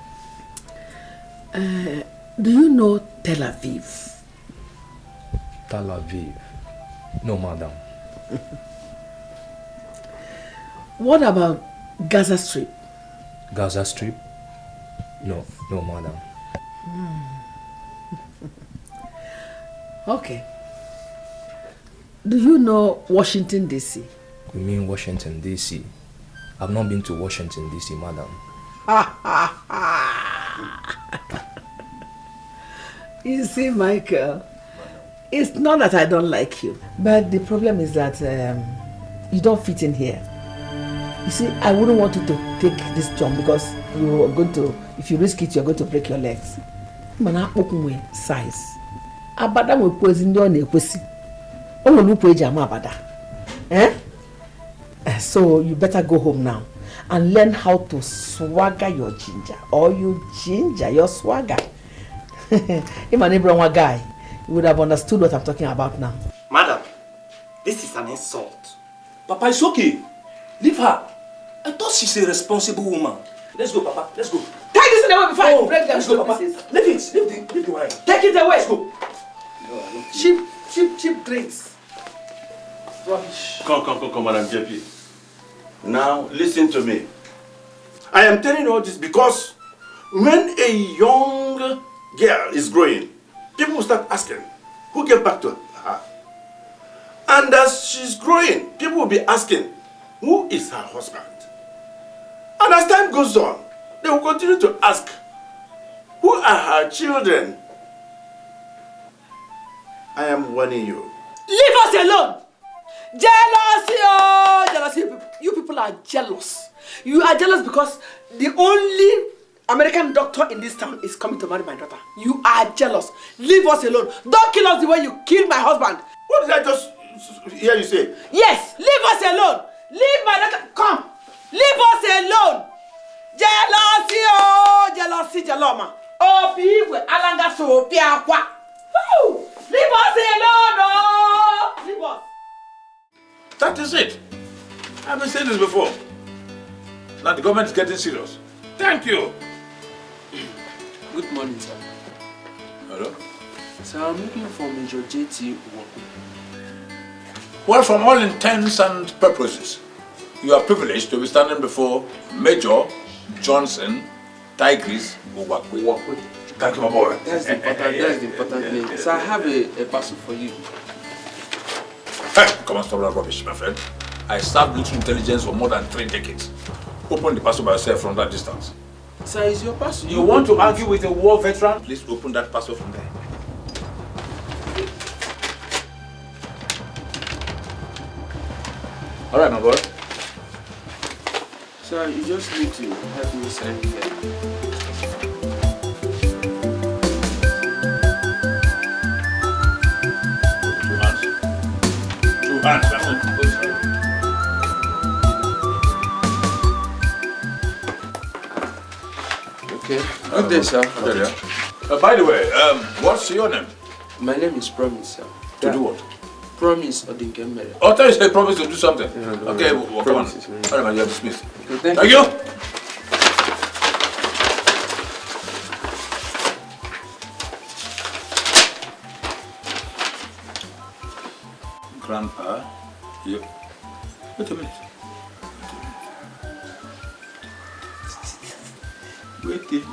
Do you know Tel Aviv? Tel Aviv? No, madam. What about Gaza Strip? Gaza Strip? No, madam. Okay. Do you know Washington, D.C.? You mean Washington, D.C.? I've not been to Washington, D.C., madam. You see, Michael, it's not that I don't like you, but the problem is that you don't fit in here. You see, I wouldn't want you to take this job because you are going to, if you risk it, you're going to break your legs. Size. Abada will pose in your nekwesi. So you better go home now and learn how to swagger your ginger, or you ginger your swagger. I'm an Abraham guy. would have understood what I'm talking about now. Madam, this is an insult. Papa, it's okay. Leave her. I thought she's a responsible woman. Let's go, Papa. Let's go. Take this in away before I break them. Let's go, Papa. Leave it. Leave the wine. Take it away. Let's go. Cheap drinks. Rubbish. Come, Madam JP. Now, listen to me. I am telling you all this because when a young girl is growing, people will start asking, who gave back to her? And as she's growing, people will be asking, who is her husband? And as time goes on, they will continue to ask, who are her children? I am warning you. Leave us alone! Jealousy, oh, jealousy. You people are jealous. You are jealous because the only American doctor in this town is coming to marry my daughter. You are jealous. Leave us alone. Don't kill us the way you killed my husband. What did I just hear you say? Yes, leave us alone. Leave my daughter. Come. Leave us alone. Jealousy, oh, jealousy, jaloma. Oh, people, alanga so piakwa. Leave us alone, oh. Leave us. That is it. I've been saying this before. Now the government is getting serious. Thank you. Good morning, sir. Hello? Sir, I'm looking for Major JT Owoh. Well, from all intents and purposes, you are privileged to be standing before Major Johnson Tigris Uwakwe. Thank you, my boy. That's the important name. Sir, I have a parcel for you. Hey, come and stop that rubbish, my friend. I served military intelligence for more than 3 decades. Open the parcel by yourself from that distance. Sir, is your parcel? You want to argue with a war veteran? Please open that parcel from there. All right, my boy. Sir, you just need to help me sign here. Two hands, my friend. Okay. Good day, sir. By the way, what's your name? My name is Promise, sir. To do what? Promise or Nkem Owoh. Oh, I thought you said promise to do something. No, okay, no, well, come on. promise. All right, man, you are dismissed. Okay, thank you. Grandpa, you... Wait a minute. Wait a minute.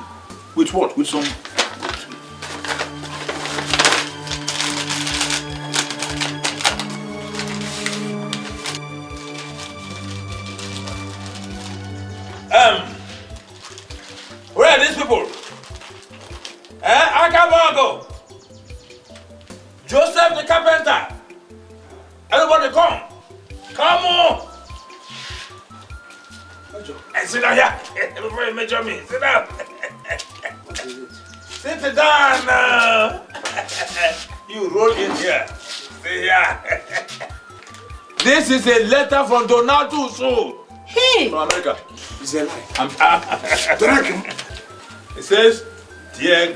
With what? With some... Where are these people? Akabago, Joseph the carpenter. Everybody come. Come on. Hey, sit down here. Before you measure me. Sit down. Sit down. You roll in here. Stay here. This is a letter from Donald so. Hey. From America. It's a lie. It says, dear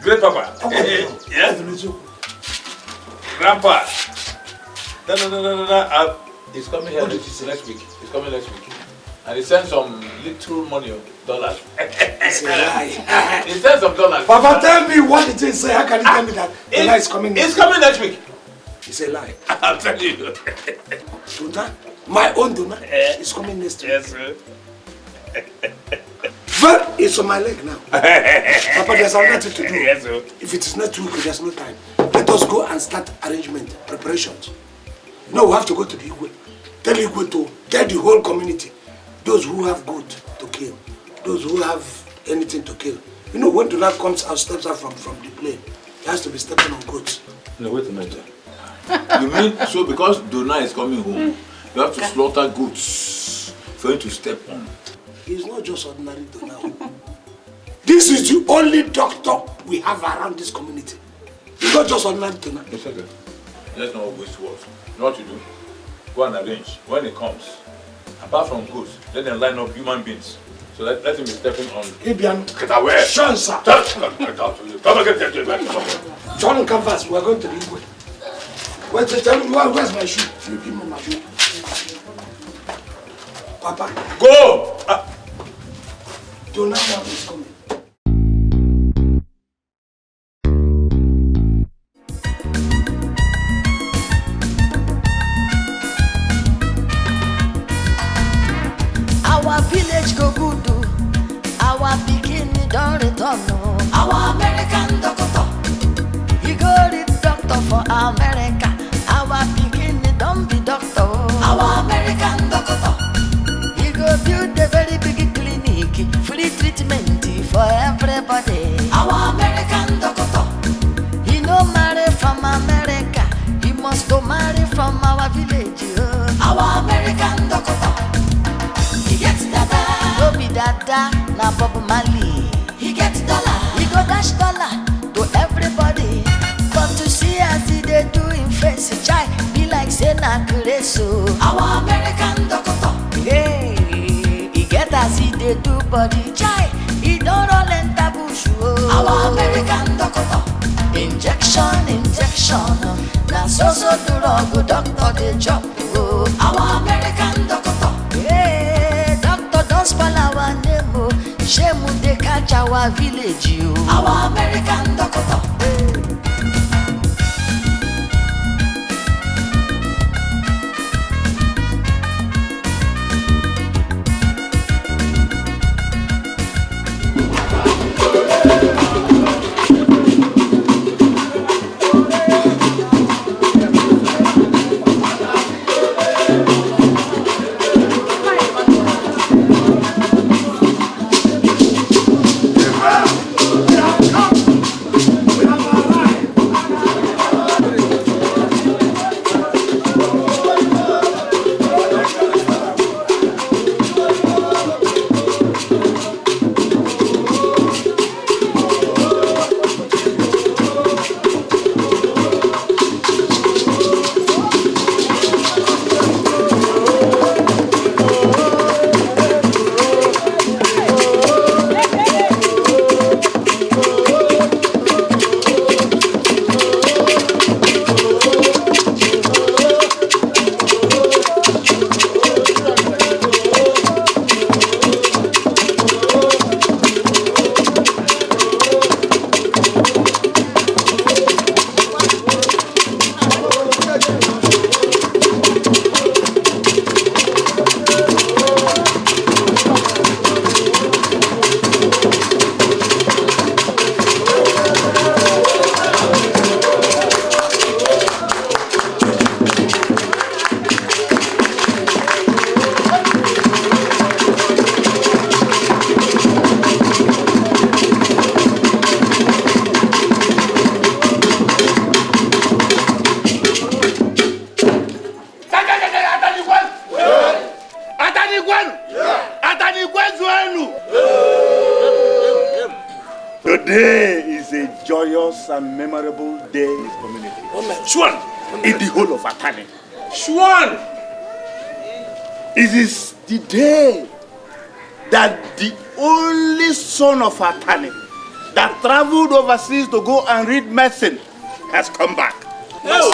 great papa. Yes? Grandpa. No. He's coming here next week. He's coming next week. And he sent some little money of dollars. It's a lie. He sent some dollars. Papa, tell me what it is. How can you tell me that the lie is coming next week? It's coming next week. It's a lie. I'll tell you. Dona, my own Dona is coming next week. Yes, sir. Well, it's on my leg now. Papa, there's another thing to do. Yes, sir. If it is not too good, there's no time. Let us go and start arrangement, preparations. No, we have to go to the Igbo. Tell Igbo to tell the whole community. Those who have good to kill. Those who have anything to kill. You know, when Dona comes out, steps out from the plane, he has to be stepping on goats. No, wait a minute. You mean, so because Dona is coming home, you have to slaughter goats for him to step on? He's not just ordinary Dona. This is the only doctor we have around this community. He's not just ordinary Dona. It's okay. Let's not waste words. You know what you do? Go and arrange. When it comes, apart from goats, let them line up human beings. So let him be stepping on. Ibian. Get away. Shansa. Get out. Come and get Turn on canvas. We are going to the Igbo. Wait, tell me, where's my shoe? You give me my shoe. Papa. Go! Donald Trump is coming. Our village go good, our bikini don't return. Our American doctor, he go the doctor for America. Our bikini don't be doctor. Our American doctor, he go build a very big clinic, free treatment for everybody. Our American doctor, he no marry from America, he must go marry from our village. Our American doctor. He gets dada, no be dada, na Bob Marley. He gets dollar, he go dash dollar to everybody. But to see as he dey do him face, chai be like say na Creso. Our American doctor, hey, he get as he dey do body, chai he don't roll enter bush. Our American doctor, injection, na so do drug doctor dey chop. Our American doctor, hey, doctor don't spoil our name, oh. Shame they catch our village, you. Our American doctor. Today is a joyous and memorable day in this community. Swan! In the whole of Atani. Swan! It is the day that the only son of Atani that traveled overseas to go and read medicine has come back. No!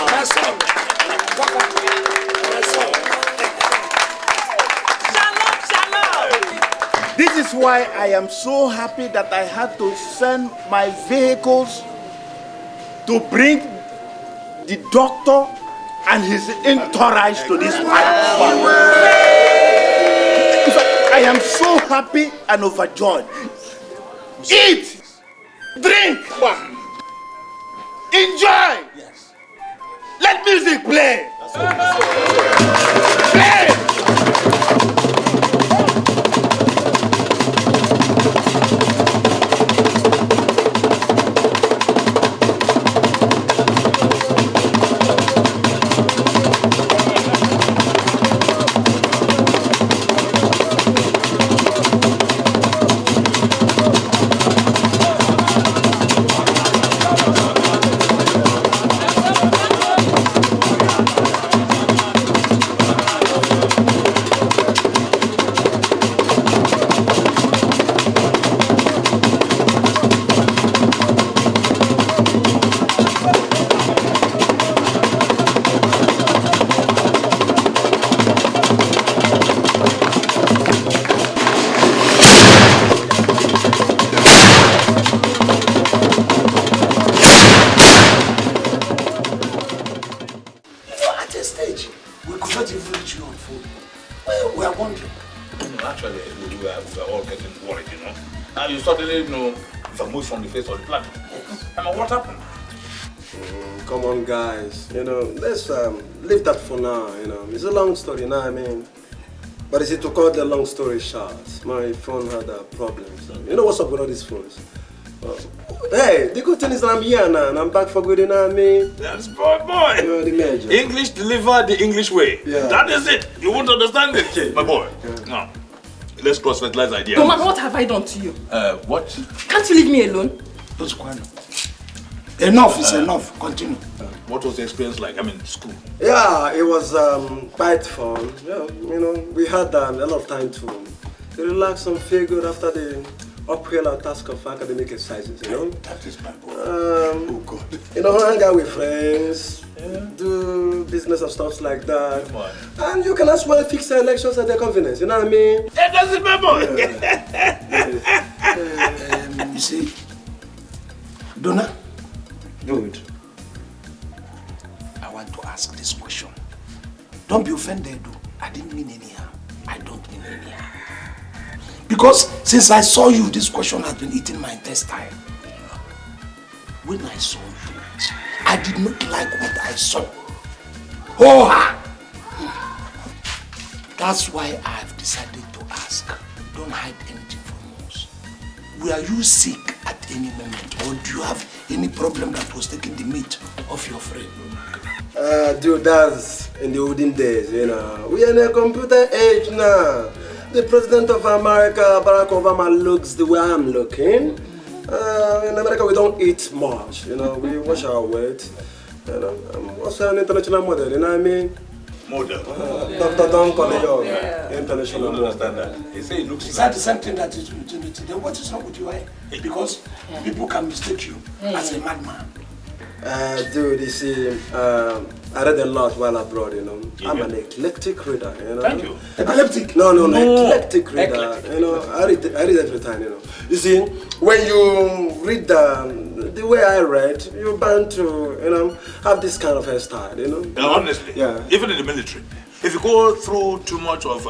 This is why I am so happy that I had to send my vehicles to bring the doctor and his entourage to this palace. I am so happy and overjoyed. Eat, drink, enjoy. Let music play. Play. suddenly, vamoose from the face of the planet. I mean, what happened? Come on, guys. Let's leave that for now. It's a long story, you know what I mean? But is it to cut the long story short? My phone had problems. You know what's up with all these phones? Hey, the good thing is that I'm here now and I'm back for good, you know what I mean? That's boy. You're the major. English delivered the English way. Yeah. That is it. You won't understand it, okay. My boy. Yeah. Now, let's cross-fertilize ideas. Thomas, what have I done to you? What? Can't you leave me alone? Enough is enough. Continue. What was the experience like? I mean, school. Yeah, it was quite fun. Yeah, we had a lot of time to relax and feel good after the uphill task of academic exercises, That is my boy. Oh God. Hang out with friends, do business and stuff like that. Come on. And you can as well fix the elections at their convenience, you know what I mean? Yeah, that's it, my boy. You see, Donna? Good. I want to ask this question. Don't be offended, though. I didn't mean any harm. I don't mean any harm. Because since I saw you, this question has been eating my intestine. When I saw you, I did not like what I saw. That's why I have decided to ask. Don't hide anything from us. Were you sick at any moment, or do you have any problem that was taking the meat of your friend? Dude, that's in the olden days, We are in a computer age now. The president of America, Barack Obama, looks the way I'm looking. In America, we don't eat much, We wash our weight. I'm also an international model, you know what I mean? Model? Dr. Don Corleone, international model. Understand that? He say it looks Is that the same thing that is between it? Then what is wrong with you, Because people can mistake you as a madman. Dude, you see, I read a lot while abroad, I'm an eclectic reader, Thank you. Epileptic? No, eclectic reader. I read every time, You see, when you read the way I read, you're bound to, have this kind of hairstyle, Honestly, even in the military, if you go through too much of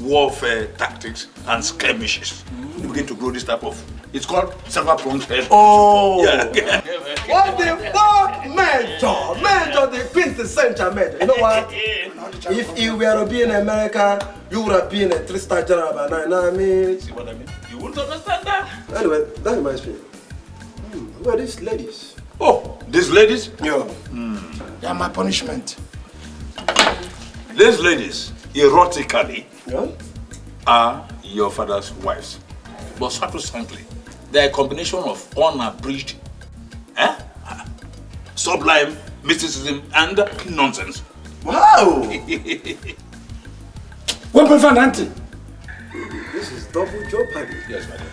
warfare tactics and skirmishes, you begin to grow this type of, it's called several-pronged head. Oh! Yeah. What the fuck? Major, the quintessential major. You know what? If you were to be in America, you would have been a 3-star general by now, you know what I mean? See what I mean? You wouldn't understand that. Anyway, that reminds me. Who are these ladies? Oh, these ladies? Yeah. They are my punishment. These ladies, erotically, are your father's wives. But sacrosanctly, they are a combination of unabridged, sublime mysticism and nonsense. Wow! Auntie. This is double jeopardy. Yes, madam.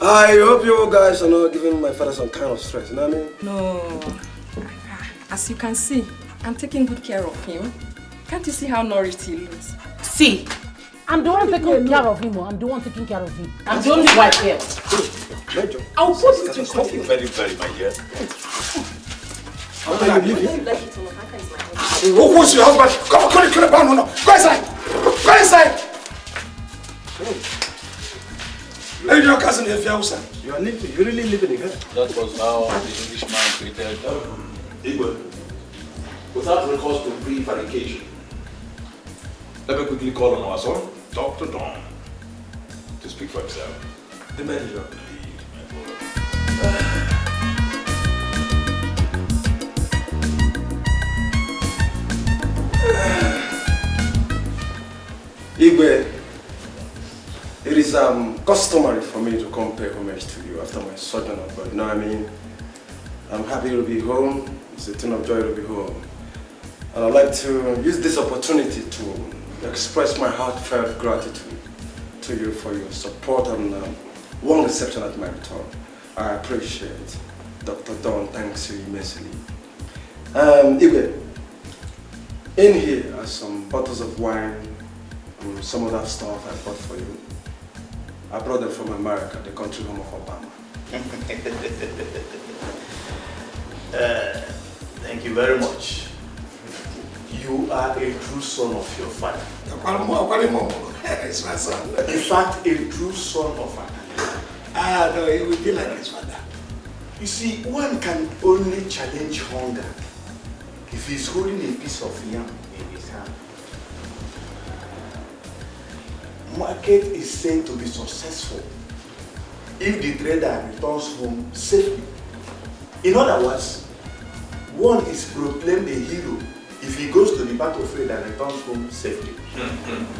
I hope you guys are not giving my father some kind of stress, you know what I mean? No. As you can see, I'm taking good care of him. Can't you see how nourished he looks? See, I'm the one taking care of him, I'm the one taking care of him. I'm the only wife here. Major. I'll put it in coffee. Very, very, my dear. How can you leave him? Who's your husband? Come on, no. Go inside. Go inside. Hey, your cousin Efe. You're really living in here. That was how the Englishman created Igbo. Without recourse to prevarication. Let me quickly call on our son, Dr. Don, to speak for himself. The manager. Igwe, it is customary for me to come pay homage to you after my sojourn abroad, you know what I mean? I'm happy to be home, it's a thing of joy to be home. And I'd like to use this opportunity to express my heartfelt gratitude to you for your support and warm reception at my return. I appreciate it. Dr. Don thanks you immensely. Igwe, in here are some bottles of wine and some other stuff I bought for you. I brought them from America, the country home of Obama. Thank you very much. You are a true son of your father. It's my son. In fact, a true son of Atali. Ah, no, he will be like his father. You see, one can only challenge hunger if he's holding a piece of yam in his hand. Market is said to be successful if the trader returns home safely. In other words, one is proclaimed a hero if he goes to the battlefield and returns home safely.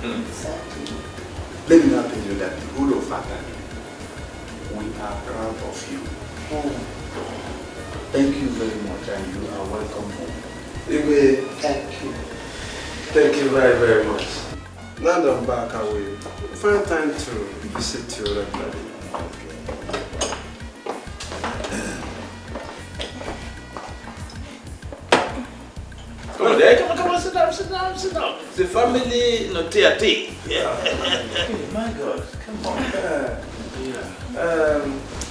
Exactly. Let me now tell you that the whole of Atani, we are proud of you. Thank you very much, and you are welcome home. Thank you. Thank you very, very much. Now that I'm back, I will find time to visit you regularly. Come on, there. Come on, sit down. It's a family tea. Yeah. My God, come on.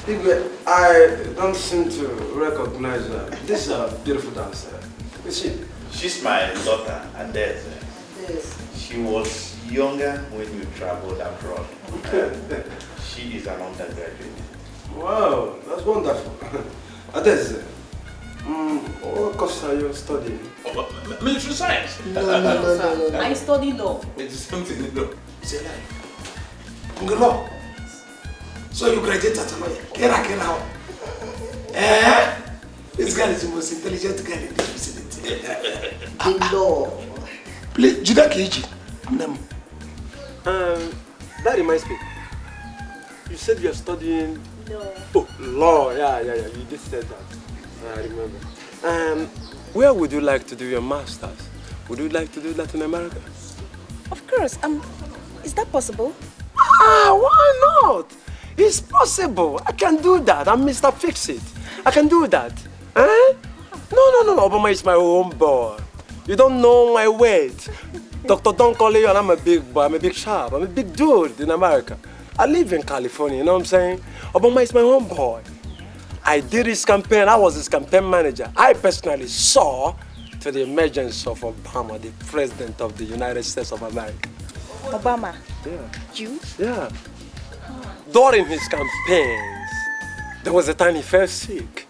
Igwe, I don't seem to recognize her. This is a beautiful dancer. Is she? She's my daughter, Hayez. Yes. She was younger when we traveled abroad. She is an undergraduate. Wow, that's wonderful. Hayez, what course are you studying? Military science. No. I study law. It's something you know. It's a lie. Law. So you graduate at a lawyer. Kera. This guy is the most intelligent guy in this vicinity. The law. Please, Dikeh. That reminds me. You said you are studying law. Oh, law. Yeah. You did say that. I remember. Where would you like to do your masters? Would you like to do Latin America? Of course. Is that possible? Why not? It's possible. I can do that. I'm Mr. Fix-It. I can do that. Eh? No. Obama is my homeboy. You don't know my weight. Doctor, don't call you and I'm a big boy. I'm a big sharp. I'm a big dude in America. I live in California, you know what I'm saying? Obama is my homeboy. I did his campaign. I was his campaign manager. I personally saw to the emergence of Obama, the president of the United States of America. Obama? Yeah. You? Yeah. During his campaigns, there was a time he fell sick.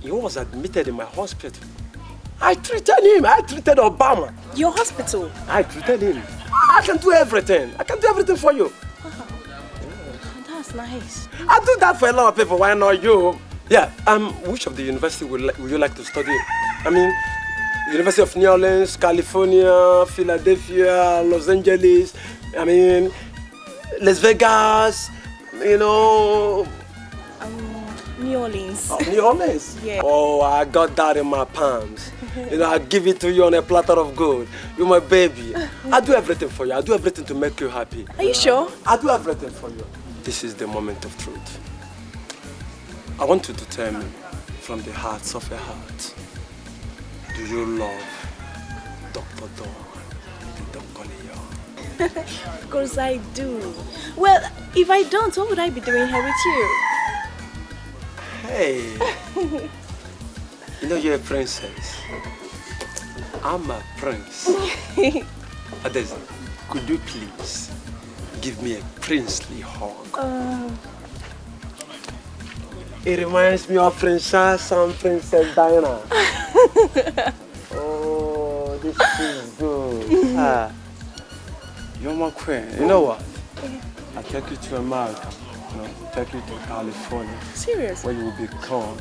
He was admitted in my hospital. I treated him. I treated Obama. Your hospital? I treated him. I can do everything. I can do everything for you. That's nice. I do that for a lot of people. Why not you? Yeah. Which of the university would you like to study? I mean, University of New Orleans, California, Philadelphia, Los Angeles. I mean, Las Vegas. You know. New Orleans. Oh, New Orleans? Yeah. Oh, I got that in my palms. You know, I give it to you on a platter of gold. You're my baby. I do everything for you. I do everything to make you happy. Are you sure? I do everything for you. This is the moment of truth. I want you to tell me from the hearts of your heart. Do you love Dr. Dawn, Dr. Leon? Of course I do. Well, if I don't, what would I be doing here with you? Hey, you know you're a princess. I'm a prince. Hayez, could you please give me a princely hug? It reminds me of Princess and Princess Diana. Oh, this is good. You're my queen. You know what? I'll take you to America. You know, take you to California. Serious? Where you will become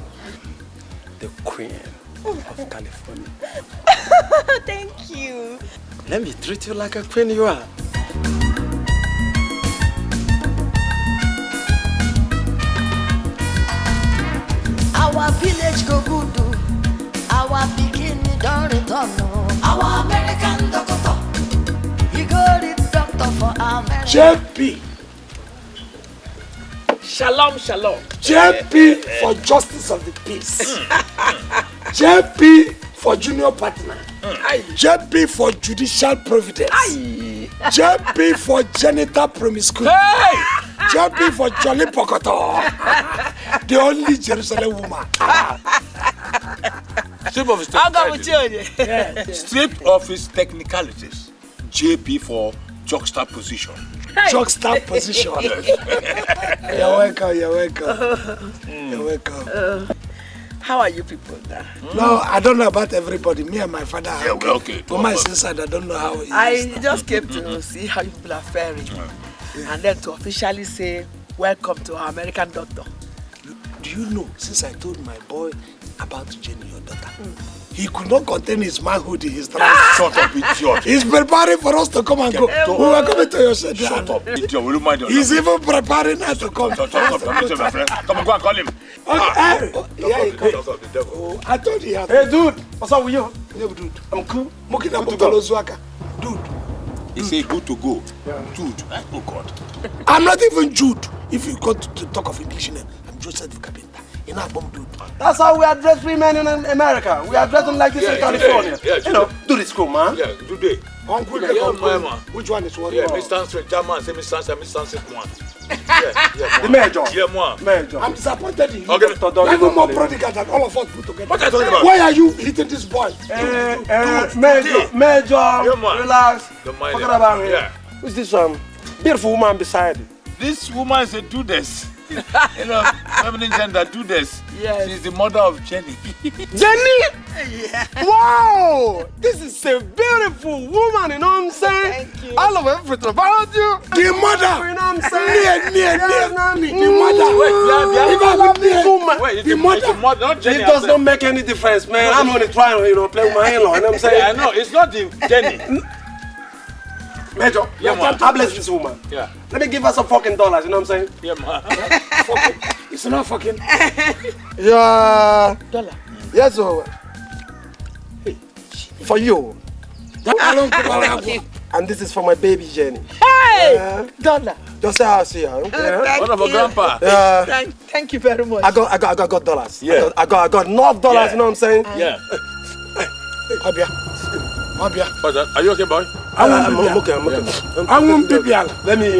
the queen of California. Thank you. Let me treat you like a queen you are. Our village go good, our bikini don't return. Our American doctor, he go the doctor for America. JP. Shalom. JP for justice of the peace. JP for junior partner. JP for judicial providence. JP for genital promiscuity. JP for Jolly Pokoto. The only Jerusalem woman. Strip of his technicalities. Strip of his technicalities. JP for juxtaposition. Chalk stamp position. You're welcome, you're welcome. You're welcome. How are you people now? No, I don't know about everybody. Me and my father are Yeah, we're okay. For my sister, I don't know how it is. I just came to see how you people are faring. And then to officially say, welcome to our American doctor. Do you know, since I told my boy about Jenny, your daughter, he could not contain his manhood in his trance. Shut up, idiot. He's preparing for us to come and go. We were coming to your shed. Shut up, idiot. Will you mind your He's even preparing us to come. Shut up, my friend. Come on, go and call him. Yeah, he comes. Oh, I told you. Hey, dude. What's up with you? Yeah, dude. I'm cool. Dude. He say good to go. Yeah. Jude. Oh, God. I'm not even Jude. If you got to talk of English name, I'm Joseph Carpenter. You're not bomb dude. That's how we address women in America. We address them like this in California. You know, do this cool, man. Yeah, do they? Uncle, which one is what? Yeah, Mr. Straight German, say Mr. Straight one. The major. Yeah, moi. Major. I'm disappointed in you. Okay. You're even more prodigal than all of us put together. What are you talking about? Why are you hitting this boy? Major, relax. Forget about it. Yeah. Who's this beautiful woman beside you? This woman is a do-this. You know, feminine gender, do this. Yes. She's the mother of Jenny. Jenny? Yeah. Wow! This is a beautiful woman, you know what I'm saying? Thank you. I love everything about you. The mother! You know what I'm saying? The mother! I love this woman. Wait, the mother! Not Jenny. It does not make any difference, man. I'm only trying to, play with my in-law, you know what I'm saying? Yeah, I know. It's not the Jenny. Major, Yeah, man. I bless this woman. Yeah. Let me give her some fucking dollars, you know what I'm saying? Yeah, man. It's not fucking. Yeah. Dollar. Yes, sir. For you. And this is for my baby Jenny. Hey! Dollar. Just say how I see her. Yeah. What about grandpa? Thank you very much. I got dollars. Yeah. I got enough dollars, you know what I'm saying? Yeah. Abia. What's that? Are you okay, boy? I'm okay. I won't be here. Let me,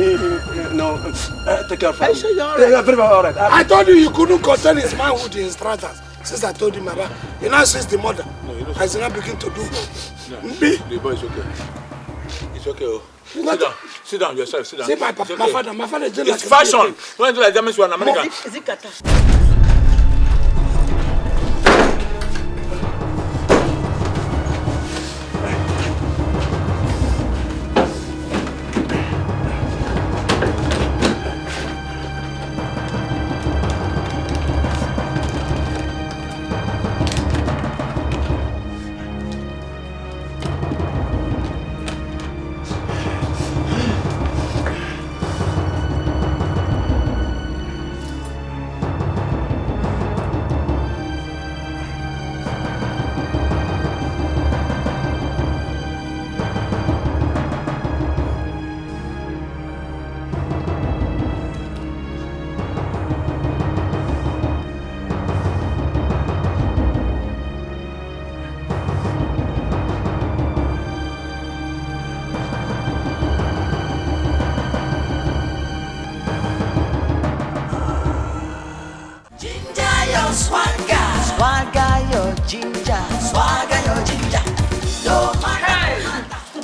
take care of her. Are you sure you're all right? Yeah, very well, all right. I told you couldn't contain his manhood in his trousers. Since I told him about, you now since the mother, I should not begin to do. The boy is okay. It's okay. Oh. Sit down yourself. Sit down. See my father. My father is just like it's fashion. When you like that means you are an American. Is it Qatar?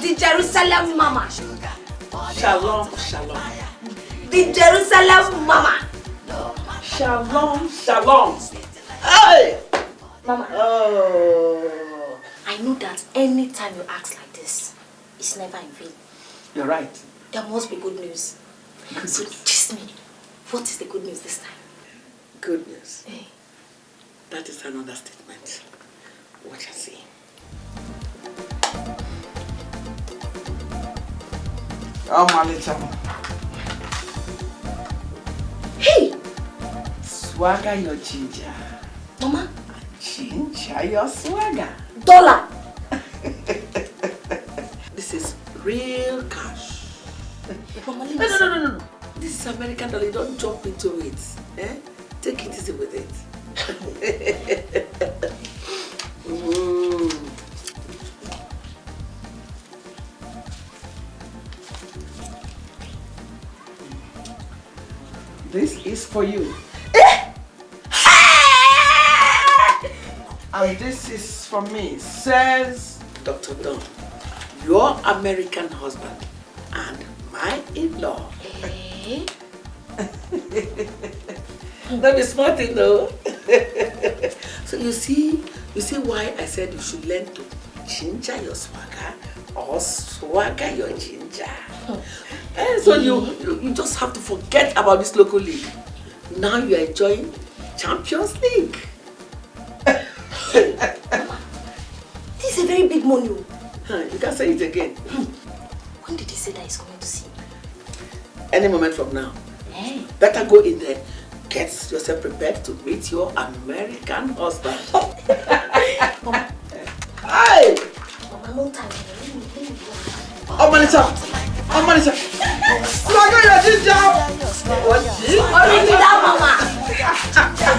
The Jerusalem Mama. Shalom. The Jerusalem Mama. Shalom. Hey! Mama. Oh. I know that anytime you ask like this, it's never in vain. You're right. There must be good news. So tease me. What is the good news this time? Good news. Hey. That is an understatement. Watch and see. Oh, my little. Hey! Swagger your ginger. Mama. Ginger your swagger. Dollar. This is real cash. Mama, No. This is American dollar. Don't jump into it. Take it easy with it. This is for you. And this is for me, says Dr. Don, your American husband and my my in-law. Don't be smart, you know. So you see why I said you should learn to ginger your swagger or swagger your ginger. And so you just have to forget about this local league. Now you are enjoying Champions League. This is a very big money. You can say it again. When did he say that he's coming to see me? Any moment from now. Hey. Better go in there. Get yourself prepared to meet your American husband. Mama. Hi! Mama, no time. Oh, Manisha! Oh, Manisha! Swagger your ginger! What? Already down, Mama!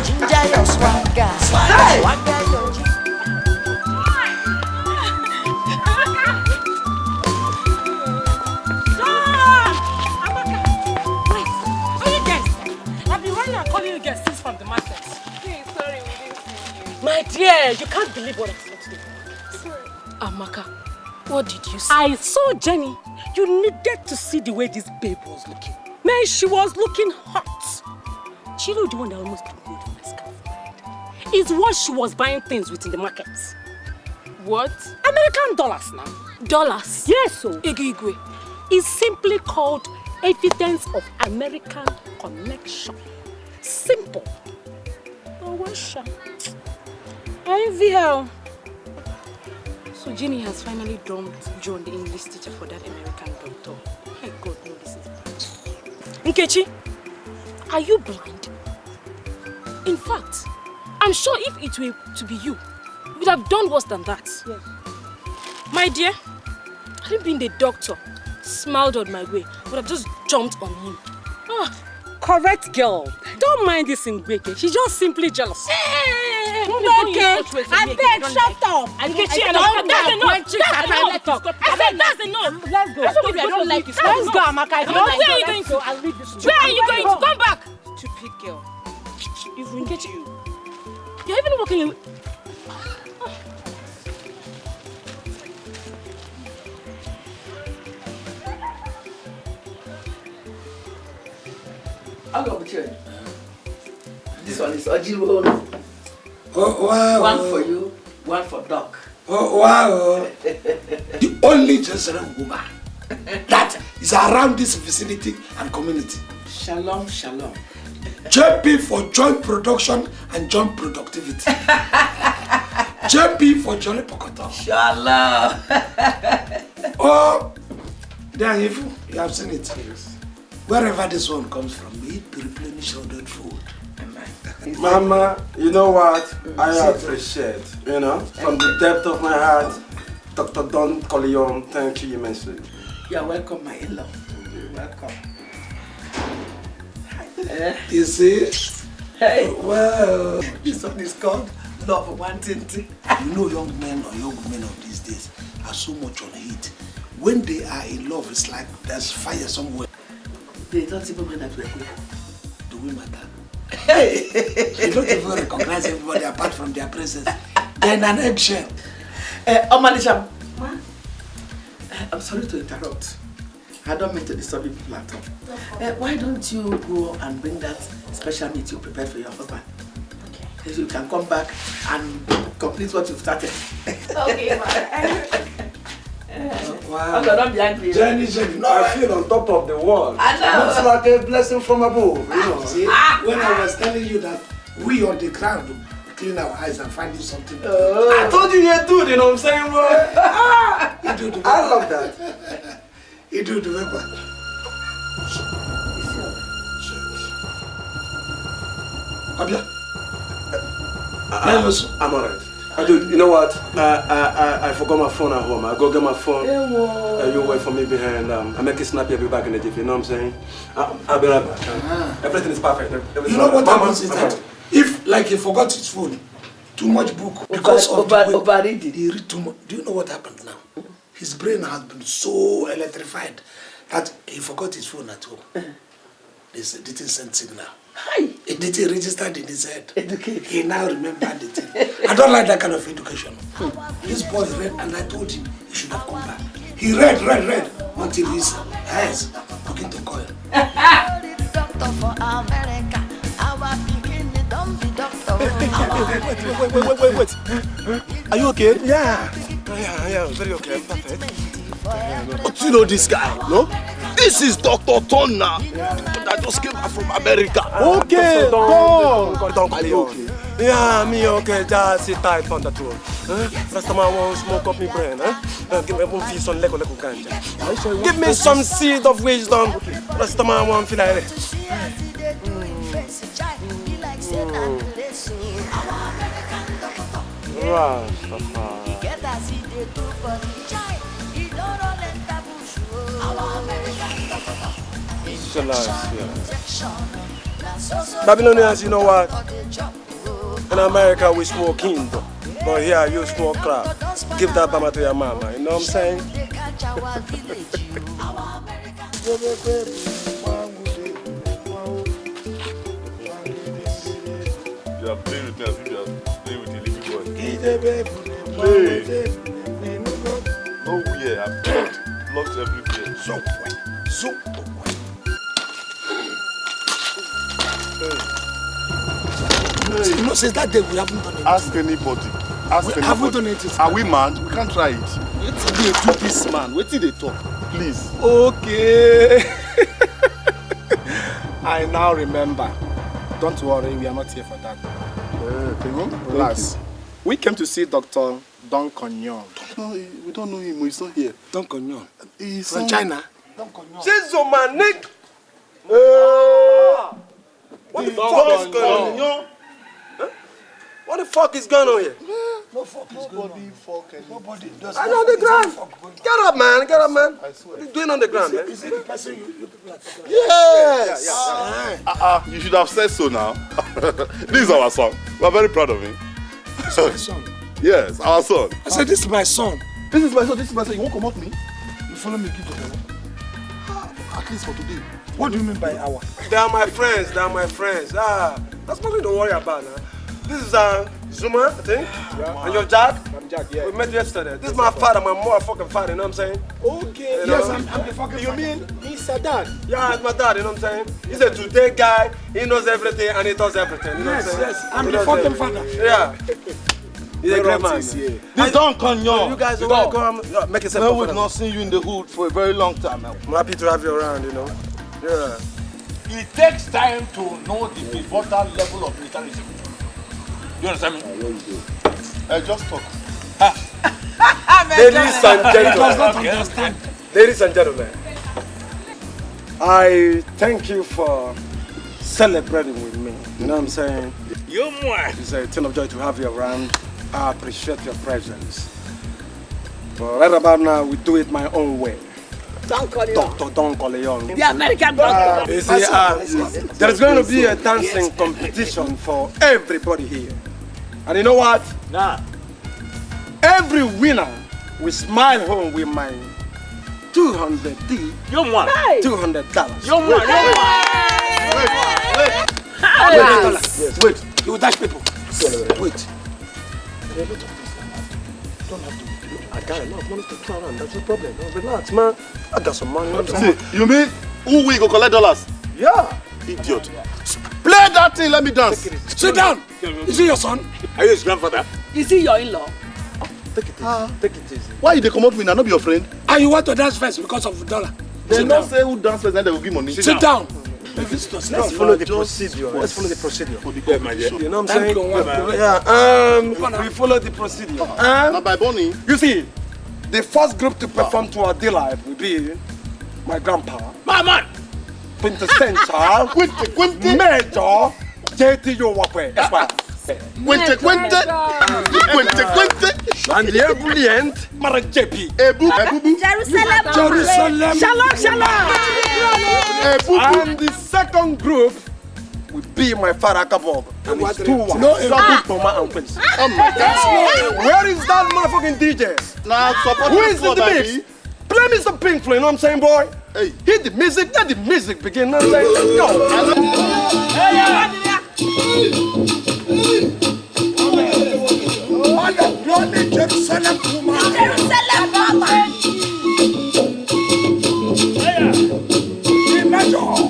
Ginger your swagger. Hey! Swagger your ginger. From the market. Hey, sorry, we didn't see you. My dear, you can't believe what I saw today. Sorry. Amaka, what did you say? I saw Jenny. You needed to see the way this babe was looking. Man, she was looking hot. She know the one that almost took me to my scarf. Is what she was buying things with in the market. What? American dollars now. Dollars? Yes, so. Igwe. It's simply called evidence of American connection. Simple. Oh, what's I envy her. So Jenny has finally dumped John, the English teacher, for that American doctor. My God, no, this is bad. Nkechi, are you blind? In fact, I'm sure if it were to be you, you would have done worse than that. Yes. My dear, had it been the doctor smiled on my way, I would have just jumped on him. Ah. Correct girl. Don't mind this Ngweke. She's just simply jealous. Okay, I beg, shut up. That's enough. That's enough. I said that's enough. Let's go. If I don't like it, let's go, Amaka. Where are you going to? I'll leave this. Where are you going to? Come back. Stupid girl. If we get you, you're even walking away. I'll go with you. This one is Ojiwo. Oh, wow. One for you, one for Doc. Oh, wow. The only Jerusalem woman that is around this vicinity and community. Shalom, shalom. JP for joint production and joint productivity. JP for Jolly Pokoto. Shalom. Oh, there you have seen it. Wherever this one comes from, we eat to replenish ordered food. Mama, you know what? I appreciate, from the depth of my heart, Dr. Don Corleone, thank you immensely. You're welcome, my in-law. You're welcome. You see? Hey. Wow. This one is called Love Wanting. You know young men or young women of these days are so much on heat. When they are in love, it's like there's fire somewhere. They don't even mind that we're good. Do we matter? Hey! They don't even recognize everybody apart from their presence. They're in an eggshell. Omalisham, I'm sorry to interrupt. I don't mean to disturb you people at all. Why don't you go and bring that special meat you prepared for your husband? Okay. So you can come back and complete what you've started. Okay, ma. Wow. Don't be angry. Jenny, I feel on top of the world. I know. Looks like a blessing from above, See, when I was telling you that we on the ground clean our eyes and find you something. I told you you're dude, you know what I'm saying, bro? You do the I love that. You do the paper. Abia. I'm alright. Dude, you know what? I forgot my phone at home. I go get my phone. You wait for me behind. I make it snappy. I'll be back in the jiffy. You know what I'm saying? I'll be right back. Everything is perfect. You know what happens is that if, like, he forgot his phone, too much book because of overreading. He read too much. Do you know what happened now? His brain has been so electrified that he forgot his phone at home. They didn't send signal. It didn't register in his head. He now remembered the thing. I don't like that kind of education. This boy read and I told him he should have come back. He read until his eyes Doctor for America. Our bikini don't be doctor. Wait. Are you okay? Yeah, very okay. I'm perfect. But you know this guy, no? This is Dr. Tonna that just came back from America. Okay, don't are you okay? Yeah, me okay. Just sit tight on the throne. First time I want to smoke up my brain. Give me one piece on leko ganja. Give me some seed of wisdom. First time I want to feel like it. Babylonians, you know what? In America we smoke Hindu, but here you smoke crap. Give that bama to your mama, you know what I'm saying? You are playing with me as if you are playing with a little boy. Play. No weird, I've blocked everywhere. So. You know, since that day we haven't done it. Ask anybody. We haven't done it. Are we mad? We can't try it. What did they do this man? What did they talk? Please. Okay. I now remember. Don't worry, we are not here for that. Relax. We came to see Dr. Don Conyon. No, we don't know him. He's not here. Don Conyon. He's from China. Don Conyon. Jesus, man, Nick. What the fuck is going on? What the fuck is going on here? No fuck is going on. Nobody does. I'm on the ground. Get up, man. Get up, man. What are you doing on the ground, man? Is it the person you people are talking about? Yes. You should have said so now. This is our son. We are very proud of him. This is my son. Yes, our son. I said this is my son. This is my son. This is my son. You won't come up me? You follow me, give to them. At least for today. What do you mean by our? They are my friends. They are my friends. That's nothing to worry about now. This is Zuma, I think. Yeah. And your Jack? I'm Jack, yeah. We met yesterday. This is my father, my motherfucking father, you know what I'm saying? Okay. You Yes, know? I'm the fucking You mean? he's a dad. Yeah, it's my dad, you know what I'm saying? He's a today guy, he knows everything and he does everything. You know Yes, what I'm saying? yes. I'm You the know what fucking saying? father. Yeah. He's a great man. This Don Conyon. You guys are welcome. Make yourself Man, comfortable. we've not seen you in the hood for a very long time now. I'm happy to have you around, you know. Yeah. It takes time to know the pivotal level of militarism. You understand me? Just talk. Ladies and gentlemen. Ladies and gentlemen. I thank you for celebrating with me. You know what I'm saying? It's a ton of joy to have you around. I appreciate your presence. But right about now, we do it my own way. Dr. Don Corleone. The American doctor. You see, there's going to be a dancing competition for everybody here. And you know what? Nah. Every winner will smile home with my $200. $200. Wait. You will dash people. Wait. Don't have to. I got enough money to throw around. That's the problem. No, relax, man. I got some money. See, you mean who we go collect dollars? Yeah. Idiot. Play that thing, let me dance. Sit down. Is he your son? Are you his grandfather? Is he your in-law? Take it easy. Take it easy. Why you dey come out with me? Not be your friend. And you want to dance first because of the dollar? They don't say who dance first and they will give money. Sit down. Let's follow the procedure. Let's follow the procedure. You know what I'm saying? We follow the procedure. Now by Bonnie. You see, the first group to perform to our delight will be my grandpa. My man. Quintessential. Major. JT Yowakwe. Quinte. And the ebullient Mara JP. Jerusalem. Shalom. And the second group will be my father Kabog and his 2 wives. Toma and Prince. Oh my God. Where is that motherfucking DJ? Now support who is in the mix? Play me some Pink Floyd, you know what I'm saying, boy? Hey. Hit the music, let the music begin, you know what I'm saying? Let's go. Jerusalem, Jerusalem, Major.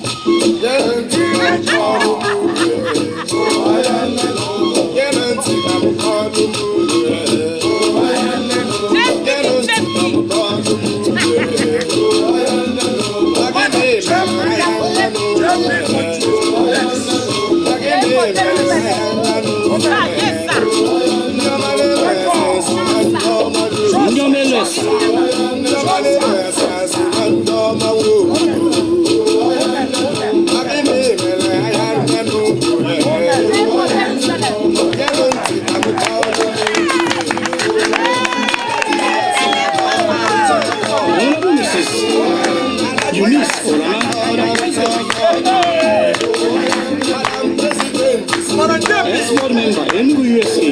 Board member, Enugu USA.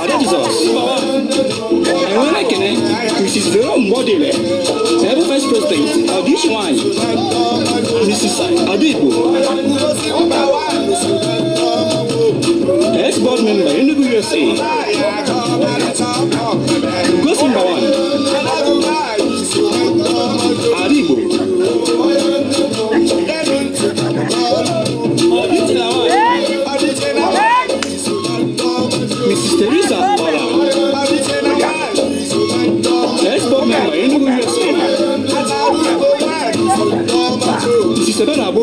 That is us. And when I can, Mrs. Vero Modele, the vice president of this one, Mrs. Adibo. Ex-board member, Enugu USA. Go number one. Adibo. Mrs. Teresa Ola. Ex-board member, Enugu USA. Mrs. Sebenabo.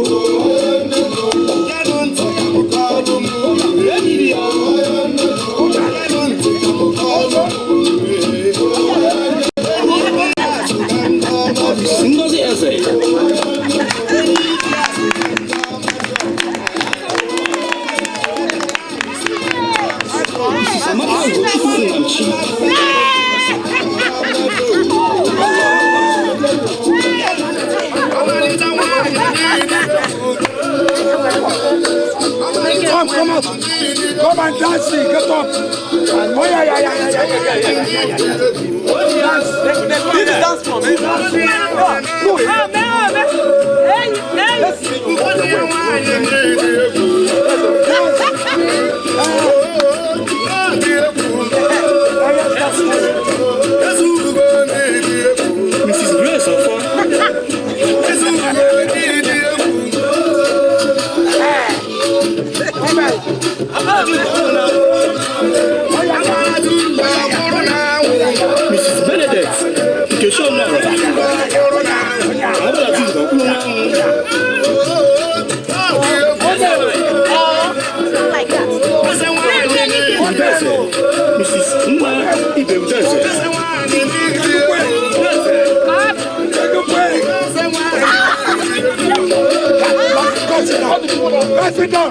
Ngozi Eze. Mrs. Amaka Ugochukwu Nnamchi. Come out. Come and dance, get up. Oh yeah. Dance. This dance for me. Mrs. Grace Ofa. Mrs. Benedict, Ikechukwu. Mrs. Nna Ibemdeze. Sit down.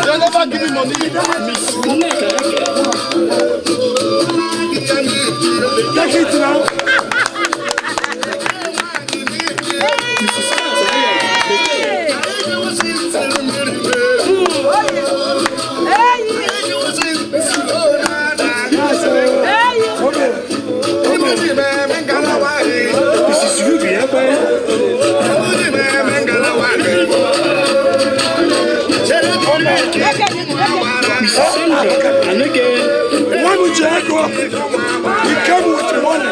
They never give me money. Take it now. When we check up, he came with money.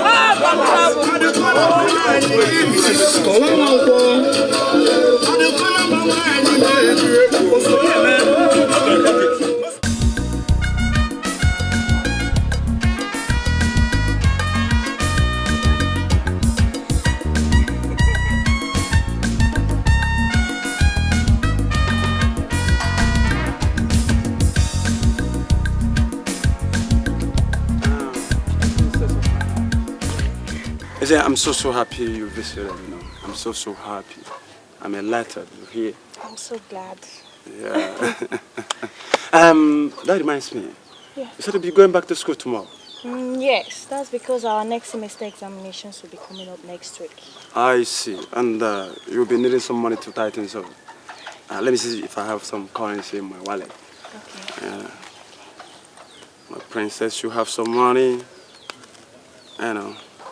I'm so happy you visited, I'm so happy. I'm elated you're here. I'm so glad. Yeah. That reminds me. Yeah. You said you'll be going back to school tomorrow. Yes, that's because our next semester examinations will be coming up next week. I see. And you'll be needing some money to tighten, so let me see if I have some currency in my wallet. Okay. My princess, you have some money,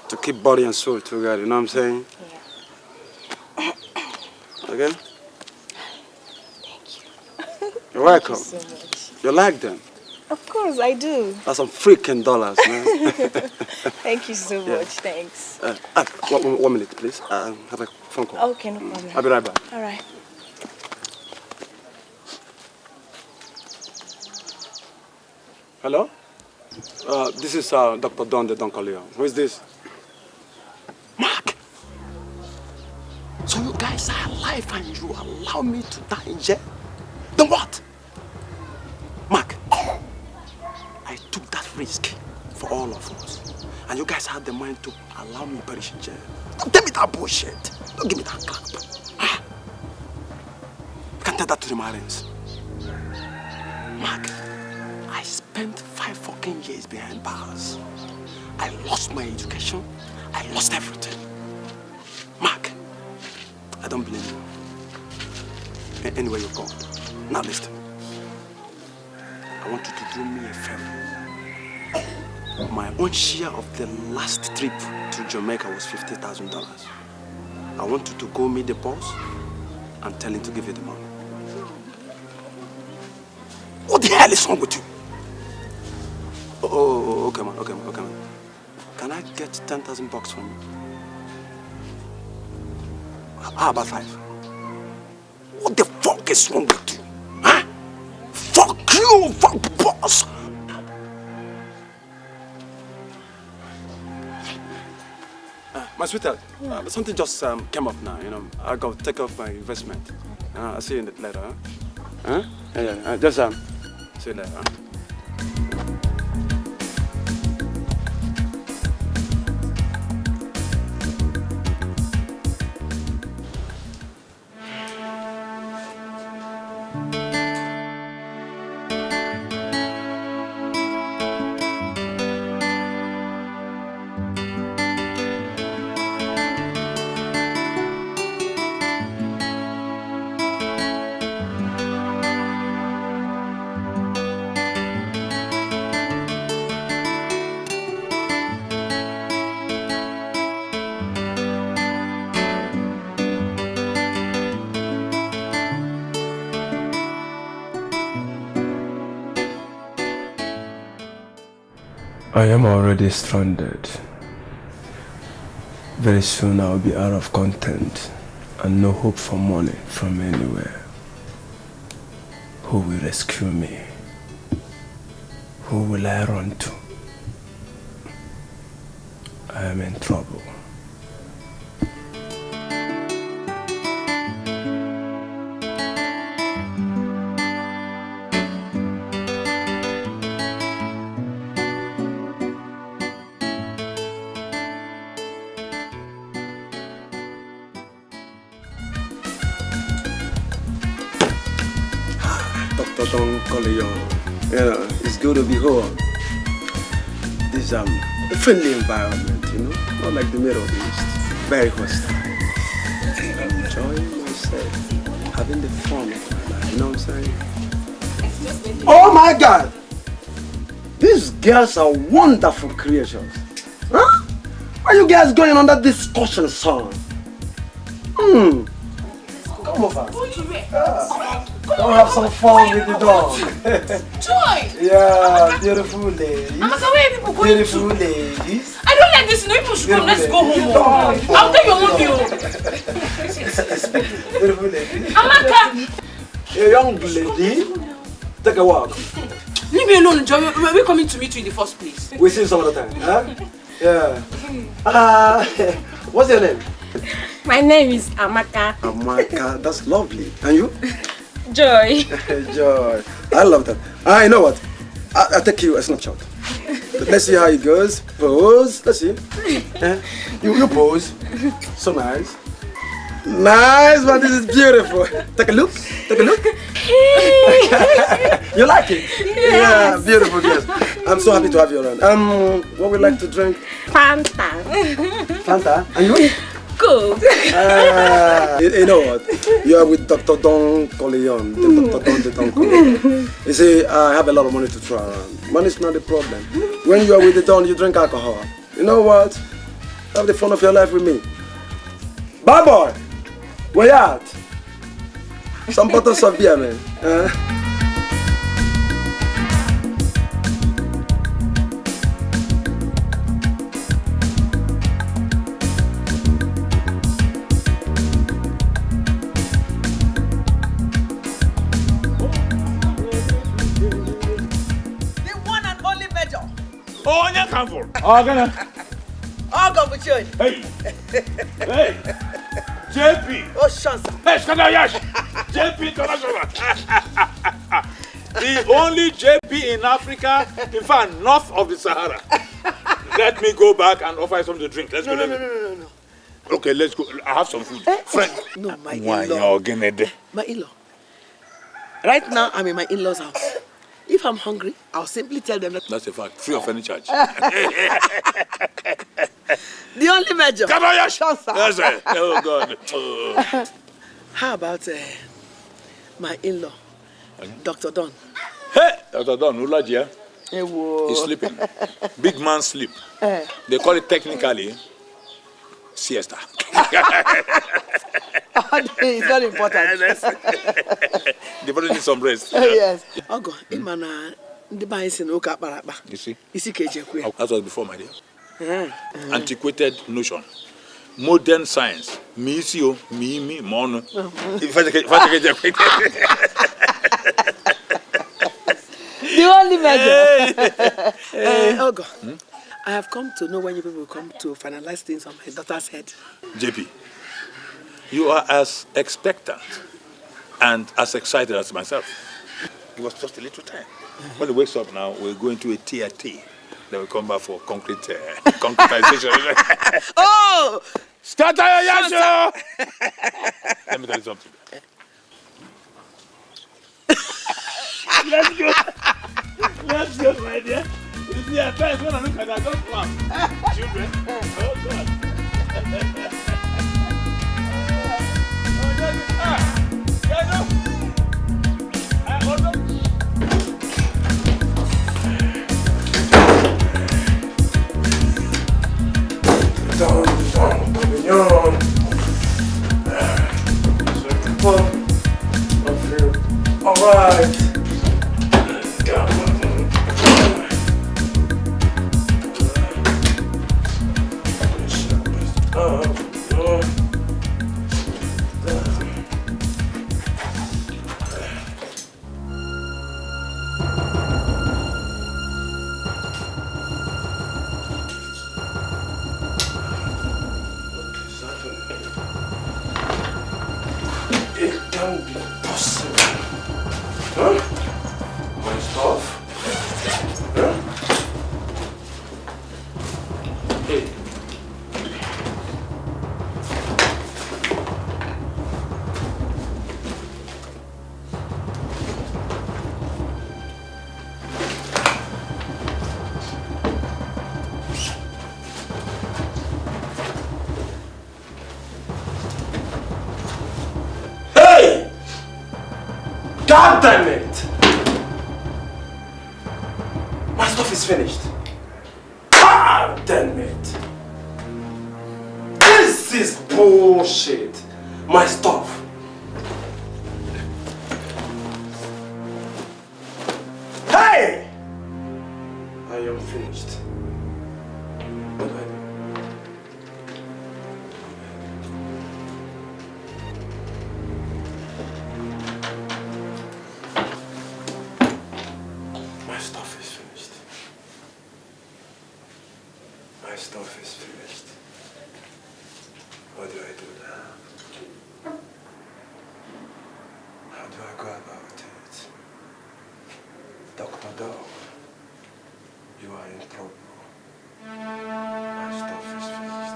to keep body and soul together, you know what I'm saying? Yeah. Okay? Thank you. You're welcome. Thank you so much. You like them? Of course, I do. That's some freaking dollars, man. Thank you so much, thanks. 1 minute, please. Have a phone call. Okay, no problem. I'll be right back. All right. Hello? This is Dr. Don the Doncoleo. Who is this? Mark! So you guys are alive and you allow me to die in jail? Then what? Mark, I took that risk for all of us. And you guys had the mind to allow me to perish in jail. Don't tell me that bullshit. Don't give me that crap. Ah. You can't tell that to the Marines. Mark, I spent 5 fucking years behind bars. I lost my education. I lost everything. Mark, I don't blame you. Anyway you go. Now listen. I want you to do me a favor. My own share of the last trip to Jamaica was $50,000. I want you to go meet the boss and tell him to give you the money. What the hell is wrong with you? Oh, okay man. Can I get $10,000 from you? How about 5? What the fuck is wrong with you? Huh? Fuck you, fuck boss! My sweetheart, something just came up now, you know. I got to take off my investment. I'll see you later, huh? Yeah, just see you later, huh? I am already stranded. Very soon I'll be out of content and no hope for money from anywhere. Who will rescue me? Who will I run to? I am in trouble. You know, it's good to be home. This a friendly environment, you know, not like the Middle East. Very hostile. I'm enjoying myself, having the fun of my life, you know what I'm saying? Oh my God! These girls are wonderful creatures. Huh? Why are you guys going on that discussion, son? Come over. Come have some fun with the dog. Joy! Yeah, beautiful ladies. Amaka, where are people going beautiful to? Ladies. I don't like this. No, people should come. Let's go home. I'll tell your mom. Beautiful ladies. Amaka! A young lady. Take a walk. Leave me alone, Joy. Were we coming to meet you in the first place? We'll see you some other time, huh? Yeah. What's your name? My name is Amaka. Amaka, that's lovely. And you? Joy. Joy. I love that. You know what? I'll take you a snapshot. Let's see how it goes. Pose. Let's see. You pose. So nice. Nice, but this is beautiful. Take a look. Take a look. You like it? Yes. Yeah, beautiful, yes. I'm so happy to have you around. What would you like to drink? Fanta. Fanta? And you? Cool. You know what? You are with Dr. Don Corleone. Dr. Don the Don Corleone. You see, I have a lot of money to throw around. Money is not the problem. When you are with the Don, you drink alcohol. You know what? Have the fun of your life with me. Bye, boy. Where you at? Some bottles of beer, man. The one and Oh, you come for. Oh, gonna. Oh, go with you. Hey. Hey. JP. Oh, Shansa. Hey, Skadayash. JP International. The only JP in Africa, in fact, north of the Sahara. Let me go back and offer you something to drink. Let's go. No. Okay, let's go. I have some food. Friend. No, my Why in-law. you're My in-law. Right now, I'm in my in-law's house. If I'm hungry, I'll simply tell them that. That's a fact. Free of any charge. The only measure. Come on, yes. Yes, sir. Oh, God. Oh. How about my in-law, Dr. Don? Hey, Dr. Don, Ulaji, he's sleeping. Big man sleep. They call it technically siesta. It's very important. The body needs some rest. Yes. Ogo, Imana, the bias in Oka Baraba. You see? That was before, my dear. Antiquated notion. Modern science. Me, you, me, mono. The only measure. Ogo, I have come to know when you people will come to finalize things on my daughter's head. JP, you are as expectant and as excited as myself. It was just a little time. When he wakes up now, we're going to a TRT. Then we come back for concretization. Oh! Scatter your yasho! Let me tell you something. Let's go, my dear. You see, at times when I look at that, I don't laugh. Children. Oh, God. All right. It can't be possible. Huh? My stuff? Huh? Hey. Hey! God damn it! My stuff is finished. God damn it! This is bullshit. My stuff. Hey! I am finished. What do I do? My stuff is finished. My stuff is finished. What do I do now? How do I go about it? Dr. Dog, you are in trouble. My stuff is finished.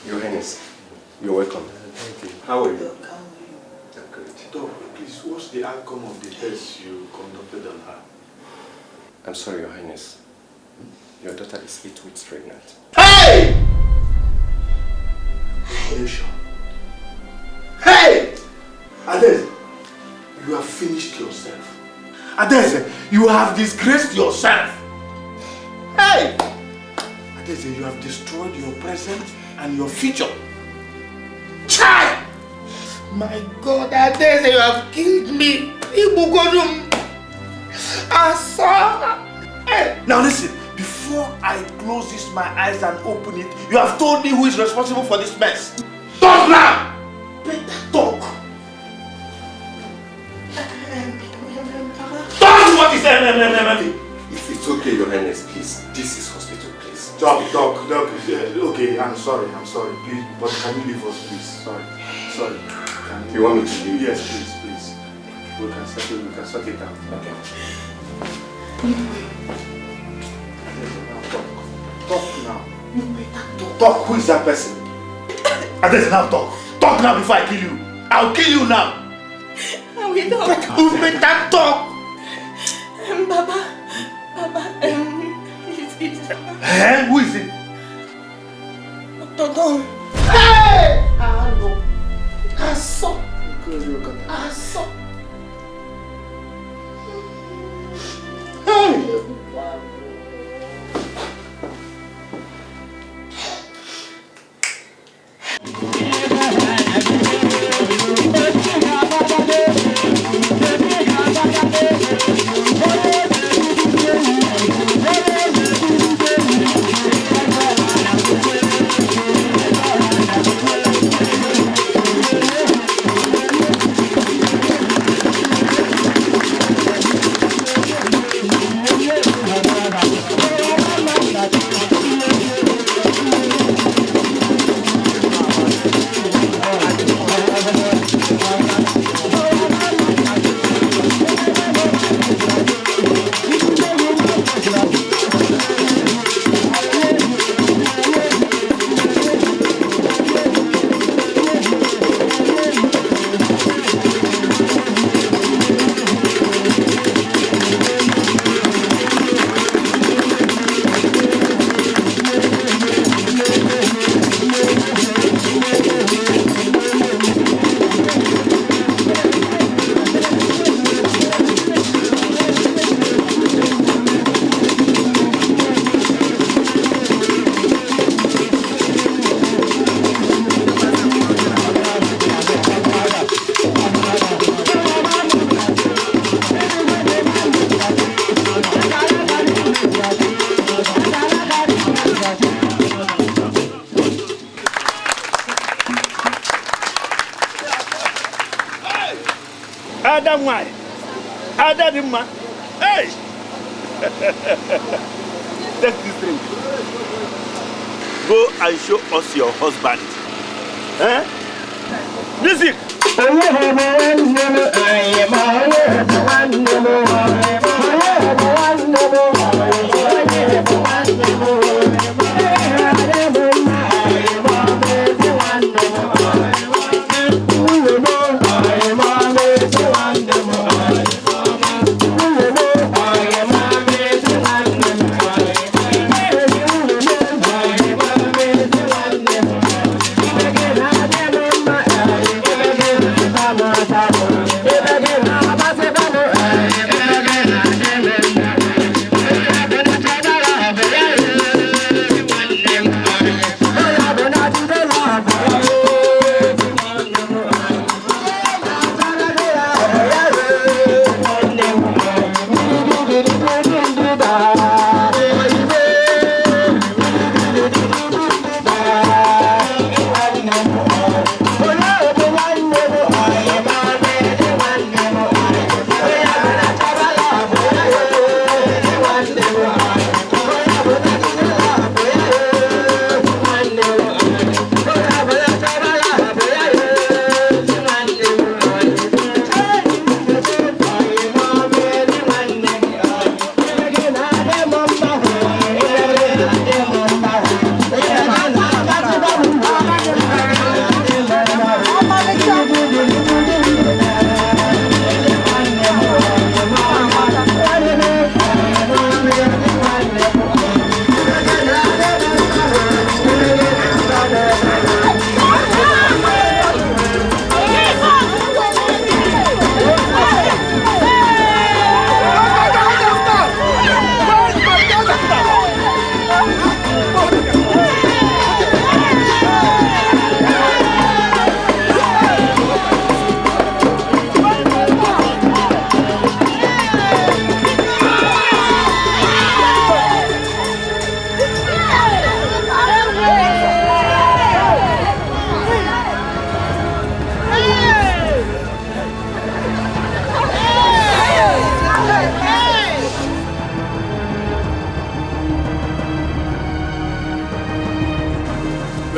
Your Highness, you're welcome. Thank you. How are you? Good. Doc, please, what's the outcome of the test you conducted on her? I'm sorry, Your Highness. Your daughter is 8 weeks pregnant. Hey! Are you sure? Hey! Hayez, you have finished yourself. Adeze, you have disgraced yourself. Hey! Adeze, you have destroyed your present and your future. Chai! My God, Adeze, you have killed me. Hey, now listen, before I close this my eyes and open it, you have told me who is responsible for this mess. Talk now! Better talk. Talk what is If it's okay, Your Highness, please. This is hospital, please. Doc. Okay, I'm sorry, please. But can you leave us, please? Sorry. You want me to leave? Yes, please. We can sort it out. Okay. Talk now. You better talk. Who is that person? Adeze, now talk. Talk now before I kill you. I'll kill you now. We talk. You better talk. Baba. Who is it? Tonto. Hey! Aso. Hey! Adam, why? Adam, man. Hey! Take this drink. Go and show us your husband. Eh? Music!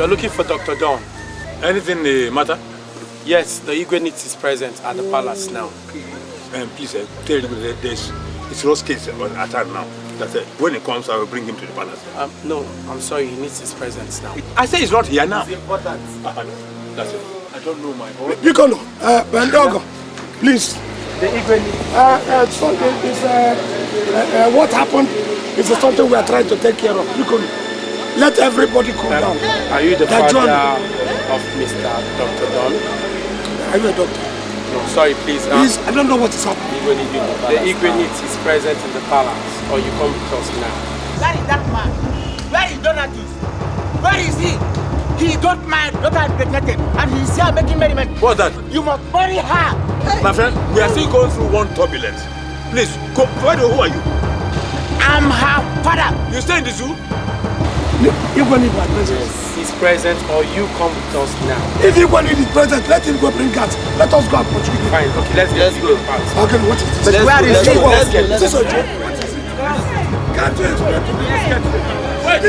We are looking for Dr. Don. Anything the matter? Yes, the Igwe is present at the palace now. Please tell you it's Ross case at hand now. That's it. When he comes, I will bring him to the palace. No, I'm sorry, he needs his presence now. I say he's not here now. It's important. That's it. I don't know my boy. Bikono, Bendogo, please. The Igwe what happened is something we are trying to take care of. Bikono, let everybody cool down. Are you the father of Mr. Dr. Don? Are you a doctor? No, sorry, please. Please, I don't know what is happening. The Igwe is present in the palace, or you come with us now. Where is that man? Where is Donatus? Where is he? He got married, daughter impregnated, and he's here making merriment. What's that? You must marry her. My friend, we are still going through one turbulence. Please, go. Who are you? I'm her father. You stay in the zoo? Igwe is present. Yes, he's present, or you come with us now. If Igwe is present, let him go bring cats. Let us go and pursue him. Fine, okay, let's go. Okay, what is this? But where is he? Let's get. What is this? Can't you explain to me? Wait!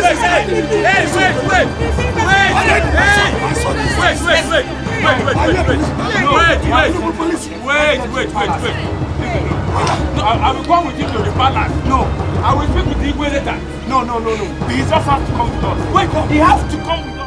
I will go with him to the palace. No. I will speak with Igwe later. No. He just has to come with us. Wait, he has to come with us.